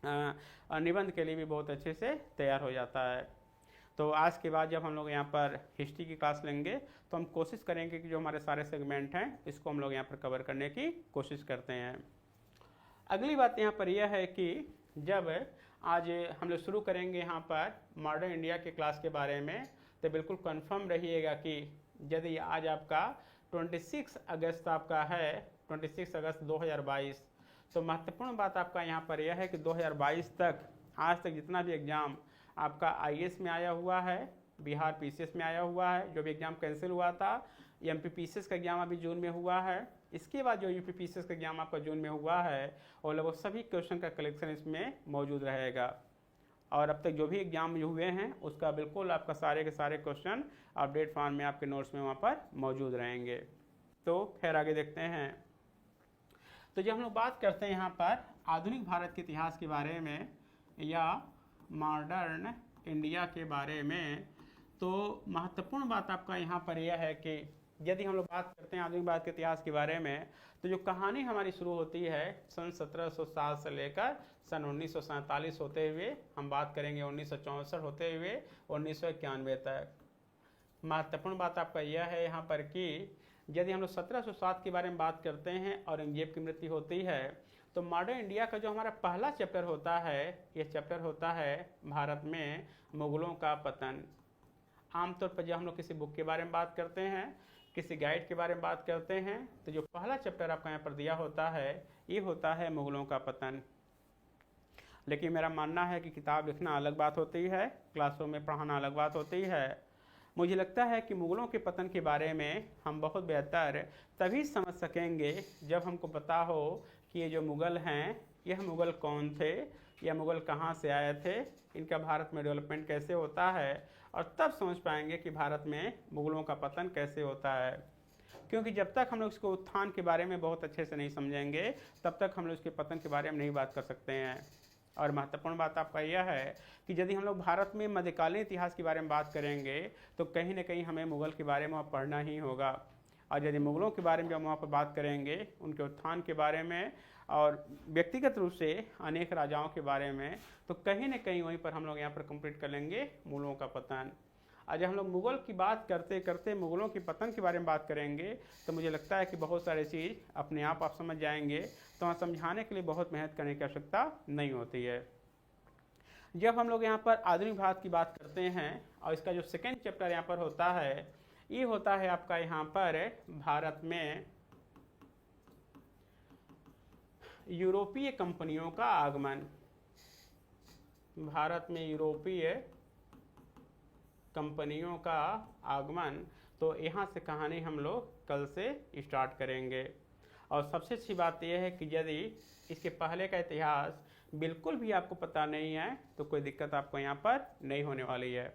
निबंध के लिए भी बहुत अच्छे से तैयार हो जाता है। तो आज के बाद जब हम लोग यहाँ पर हिस्ट्री की क्लास लेंगे तो हम कोशिश करेंगे कि जो हमारे सारे सेगमेंट हैं इसको हम लोग यहाँ पर कवर करने की कोशिश करते हैं। अगली बात यहाँ पर यह है कि जब आज हम लोग शुरू करेंगे यहाँ पर मॉडर्न इंडिया के क्लास के बारे में, तो बिल्कुल कंफर्म रहिएगा कि यदि आज आपका 26 अगस्त आपका है, 26 अगस्त 2022, तो महत्वपूर्ण बात आपका यहाँ पर यह है कि 2022 तक आज तक जितना भी एग्ज़ाम आपका आईएएस में आया हुआ है, बिहार पीसीएस में आया हुआ है, जो भी एग्ज़ाम कैंसिल हुआ था, एमपी पीसीएस का एग्ज़ाम अभी जून में हुआ है, इसके बाद जो यूपी पीसीएस का एग्ज़ाम आपका जून में हुआ है, और लगभग सभी क्वेश्चन का कलेक्शन इसमें मौजूद रहेगा। और अब तक जो भी एग्ज़ाम हुए हैं उसका बिल्कुल आपका सारे के सारे क्वेश्चन अपडेट फॉर्म में आपके नोट्स में वहाँ पर मौजूद रहेंगे। तो खैर आगे देखते हैं। तो जब हम लोग बात करते हैं यहाँ पर आधुनिक भारत के इतिहास के बारे में या मॉडर्न इंडिया के बारे में, तो महत्वपूर्ण बात आपका यहाँ पर यह है कि यदि हम लोग बात करते हैं आधुनिक भारत के इतिहास के बारे में, तो जो कहानी हमारी शुरू होती है सन 1760 से लेकर सन 1947 होते हुए, हम बात करेंगे 1964 होते हुए 1991 तक। महत्वपूर्ण बात आपका यह है यहाँ पर कि यदि हम लोग 1707 के बारे में बात करते हैं औरंगजेब की मृत्यु होती है, तो मॉडर्न इंडिया का जो हमारा पहला चैप्टर होता है, ये चैप्टर होता है भारत में मुगलों का पतन। आमतौर पर जब हम लोग किसी बुक के बारे में बात करते हैं, किसी गाइड के बारे में बात करते हैं, तो जो पहला चैप्टर आपका यहाँ पर दिया होता है ये होता है मुगलों का पतन। लेकिन मेरा मानना है कि किताब लिखना अलग बात होती है, क्लासों में पढ़ाना अलग बात होती है। मुझे लगता है कि मुगलों के पतन के बारे में हम बहुत बेहतर तभी समझ सकेंगे जब हमको पता हो कि ये जो मुग़ल हैं यह मुग़ल कौन थे, यह मुग़ल कहाँ से आए थे, इनका भारत में डेवलपमेंट कैसे होता है, और तब समझ पाएंगे कि भारत में मुग़लों का पतन कैसे होता है। क्योंकि जब तक हम लोग इसको उत्थान के बारे में बहुत अच्छे से नहीं समझेंगे तब तक हम लोग इसके पतन के बारे में नहीं बात कर सकते हैं। और महत्वपूर्ण बात आपका यह है कि यदि हम लोग भारत में मध्यकालीन इतिहास के बारे में बात करेंगे तो कहीं ना कहीं हमें मुग़ल के बारे में पढ़ना ही होगा। और यदि मुग़लों के बारे में जब वहाँ पर बात करेंगे, उनके उत्थान के बारे में और व्यक्तिगत रूप से अनेक राजाओं के बारे में, तो कहीं न कहीं वहीं पर हम लोग यहाँ पर कंप्लीट कर लेंगे मुगलों का पतन। आज हम लोग मुगल की बात करते करते मुगलों के पतन के बारे में बात करेंगे, तो मुझे लगता है कि बहुत सारी चीज़ अपने आप समझ जाएंगे, तो वहाँ समझाने के लिए बहुत मेहनत करने की आवश्यकता नहीं होती है। जब हम लोग यहाँ पर आधुनिक भारत की बात करते हैं और इसका जो सेकेंड चैप्टर यहाँ पर होता है, ये होता है आपका यहाँ पर भारत में यूरोपीय कंपनियों का आगमन। भारत में यूरोपीय कंपनियों का आगमन, तो यहाँ से कहानी हम लोग कल से स्टार्ट करेंगे। और सबसे अच्छी बात यह है कि यदि इसके पहले का इतिहास बिल्कुल भी आपको पता नहीं है तो कोई दिक्कत आपको यहाँ पर नहीं होने वाली है।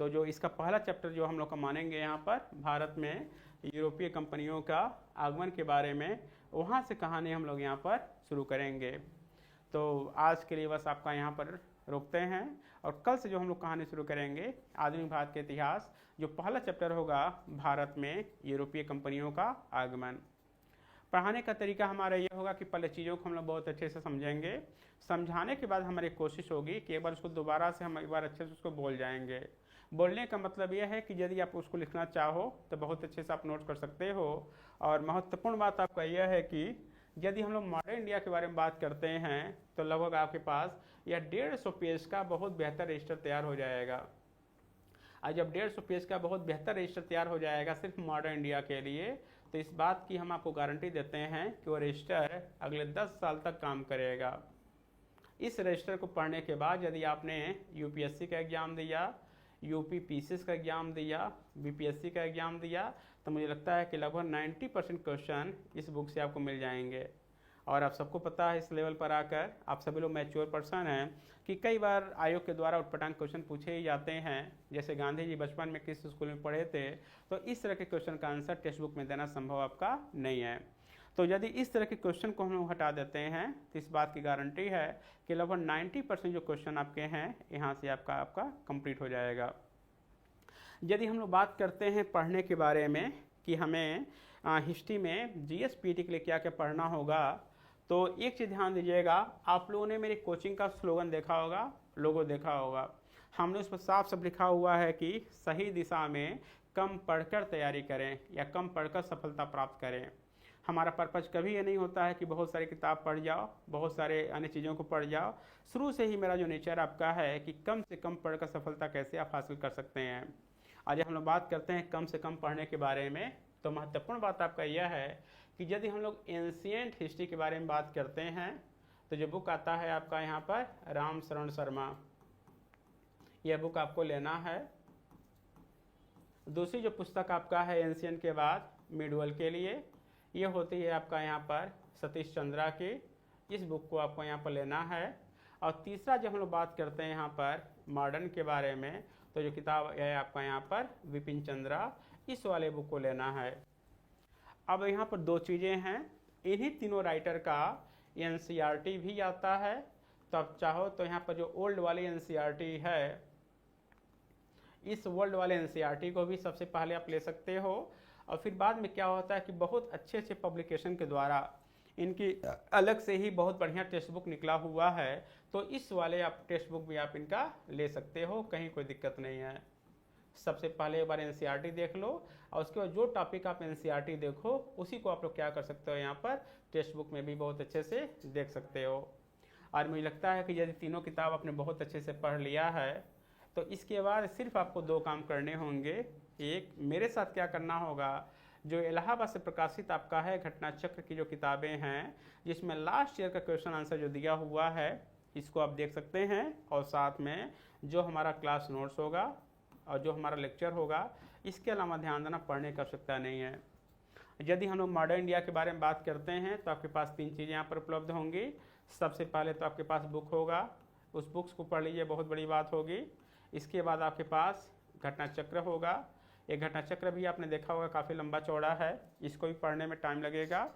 तो जो इसका पहला चैप्टर जो हम लोग का मानेंगे यहाँ पर भारत में यूरोपीय कंपनियों का आगमन के बारे में, वहाँ से कहानी हम लोग यहाँ पर शुरू करेंगे। तो आज के लिए बस आपका यहाँ पर रोकते हैं और कल से जो हम लोग कहानी शुरू करेंगे आधुनिक भारत के इतिहास, जो पहला चैप्टर होगा भारत में यूरोपीय कंपनियों का आगमन। पढ़ाने का तरीका हमारा ये होगा कि पहले चीज़ों को हम लोग बहुत अच्छे से समझेंगे, समझाने के बाद हमारी कोशिश होगी कि एक बार उसको दोबारा से हम एक बार अच्छे से उसको बोल जाएंगे। बोलने का मतलब यह है कि यदि आप उसको लिखना चाहो तो बहुत अच्छे से आप नोट कर सकते हो। और महत्वपूर्ण बात आपका यह है कि यदि हम लोग मॉडर्न इंडिया के बारे में बात करते हैं तो लगभग आपके पास यह 150 पेज का बहुत बेहतर रजिस्टर तैयार हो जाएगा। आज जब 150 पेज का बहुत बेहतर रजिस्टर तैयार हो जाएगा सिर्फ मॉडर्न इंडिया के लिए, तो इस बात की हम आपको गारंटी देते हैं कि वो रजिस्टर अगले 10 साल तक काम करेगा। इस रजिस्टर को पढ़ने के बाद यदि आपने यूपीएससी का एग्ज़ाम दिया, यूपी पीसीएस का एग्ज़ाम दिया, बीपीएससी का एग्ज़ाम दिया, तो मुझे लगता है कि लगभग 90% क्वेश्चन इस बुक से आपको मिल जाएंगे। और आप सबको पता है इस लेवल पर आकर आप सभी लोग मैच्योर पर्सन हैं कि कई बार आयोग के द्वारा उटपटांग क्वेश्चन पूछे ही जाते हैं। जैसे गांधी जी बचपन में किस स्कूल में पढ़े थे, तो इस तरह के क्वेश्चन का आंसर टेक्स्ट बुक में देना संभव आपका नहीं है। तो यदि इस तरह के क्वेश्चन को हम लोग हटा देते हैं तो इस बात की गारंटी है कि लगभग 90% जो क्वेश्चन आपके हैं यहाँ से आपका कंप्लीट हो जाएगा। यदि हम लोग बात करते हैं पढ़ने के बारे में कि हमें हिस्ट्री में जीएस-पीटी के लिए क्या क्या पढ़ना होगा, तो एक चीज़ ध्यान दीजिएगा, आप लोगों ने मेरी कोचिंग का स्लोगन देखा होगा, लोगो देखा होगा। हमने उस पर साफ साफ लिखा हुआ है कि सही दिशा में कम पढ़कर तैयारी करें या कम पढ़कर सफलता प्राप्त करें। हमारा पर्पज़ कभी ये नहीं होता है कि बहुत सारी किताब पढ़ जाओ, बहुत सारे अन्य चीज़ों को पढ़ जाओ। शुरू से ही मेरा जो नेचर आपका है कि कम से कम पढ़कर सफलता कैसे आप हासिल कर सकते हैं। आज हम लोग बात करते हैं कम से कम पढ़ने के बारे में, तो महत्वपूर्ण बात आपका यह है कि यदि हम लोग एंशिएंट हिस्ट्री के बारे में बात करते हैं तो जो बुक आता है आपका यहाँ पर राम शरण शर्मा, यह बुक आपको लेना है। दूसरी जो पुस्तक आपका है एंशिएंट के बाद मिडवल के लिए, ये होती है आपका यहाँ पर सतीश चंद्रा की, इस बुक को आपको यहाँ पर लेना है। और तीसरा जब हम लोग बात करते हैं यहाँ पर मॉडर्न के बारे में, तो जो किताब है आपका यहाँ पर विपिन चंद्रा, इस वाले बुक को लेना है। अब यहाँ पर दो चीज़ें हैं, इन्हीं तीनों राइटर का एनसीईआरटी भी आता है, तो आप चाहो तो यहाँ पर जो ओल्ड वाली एनसीईआरटी है, इस वर्ल्ड वाले एनसीईआरटी को भी सबसे पहले आप ले सकते हो। और फिर बाद में क्या होता है कि बहुत अच्छे अच्छे पब्लिकेशन के द्वारा इनकी अलग से ही बहुत बढ़िया टेक्स्ट बुक निकला हुआ है, तो इस वाले आप टेक्स्ट बुक भी आप इनका ले सकते हो, कहीं कोई दिक्कत नहीं है। सबसे पहले एक बार एनसीईआरटी देख लो और उसके बाद जो टॉपिक आप एनसीईआरटी देखो उसी को आप लोग क्या कर सकते हो, यहाँ पर टेक्स्ट बुक में भी बहुत अच्छे से देख सकते हो। और मुझे लगता है कि यदि तीनों किताब आपने बहुत अच्छे से पढ़ लिया है तो इसके बाद सिर्फ आपको दो काम करने होंगे। एक, मेरे साथ क्या करना होगा, जो इलाहाबाद से प्रकाशित आपका है घटना चक्र की जो किताबें हैं, जिसमें लास्ट ईयर का क्वेश्चन आंसर जो दिया हुआ है, इसको आप देख सकते हैं। और साथ में जो हमारा क्लास नोट्स होगा और जो हमारा लेक्चर होगा, इसके अलावा ध्यान देना पढ़ने की आवश्यकता नहीं है। यदि हम लोग मॉडर्न इंडिया के बारे में बात करते हैं तो आपके पास तीन चीज़ें यहाँ पर उपलब्ध होंगी। सबसे पहले तो आपके पास बुक होगा, उस बुक्स को पढ़ लीजिए, बहुत बड़ी बात होगी। इसके बाद आपके पास घटना चक्र होगा, एक घटना चक्र भी आपने देखा होगा काफ़ी लंबा चौड़ा है, इसको भी पढ़ने में टाइम लगेगा।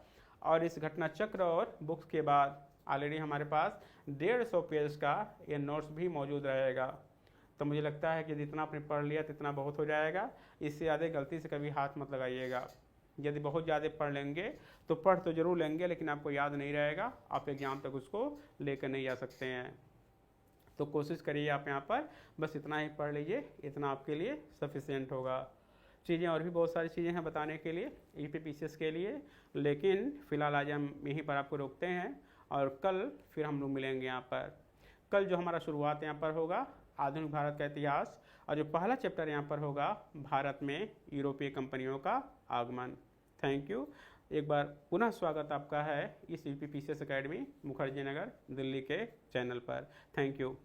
और इस घटना चक्र और बुक्स के बाद ऑलरेडी हमारे पास 150 पेज का ये नोट्स भी मौजूद रहेगा। तो मुझे लगता है कि जितना आपने पढ़ लिया तितना बहुत हो जाएगा, इससे ज़्यादा गलती से कभी हाथ मत लगाइएगा। यदि बहुत ज़्यादा पढ़ लेंगे तो पढ़ तो जरूर लेंगे लेकिन आपको याद नहीं रहेगा, आप एग्ज़ाम तक उसको लेकर नहीं जा सकते हैं। तो कोशिश करिए आप यहाँ पर बस इतना ही पढ़ लीजिए, इतना आपके लिए सफिशिएंट होगा। चीज़ें और भी बहुत सारी चीज़ें हैं बताने के लिए यूपीपीसीएस के लिए, लेकिन फ़िलहाल आज हम यहीं पर आपको रोकते हैं और कल फिर हम लोग मिलेंगे यहाँ पर। कल जो हमारा शुरुआत यहाँ पर होगा आधुनिक भारत का इतिहास, और जो पहला चैप्टर यहाँ पर होगा भारत में यूरोपीय कंपनियों का आगमन। Thank you. एक बार पुनः स्वागत आपका है इस यूपीपीसीएस एकेडमी मुखर्जी नगर दिल्ली के चैनल पर। Thank you.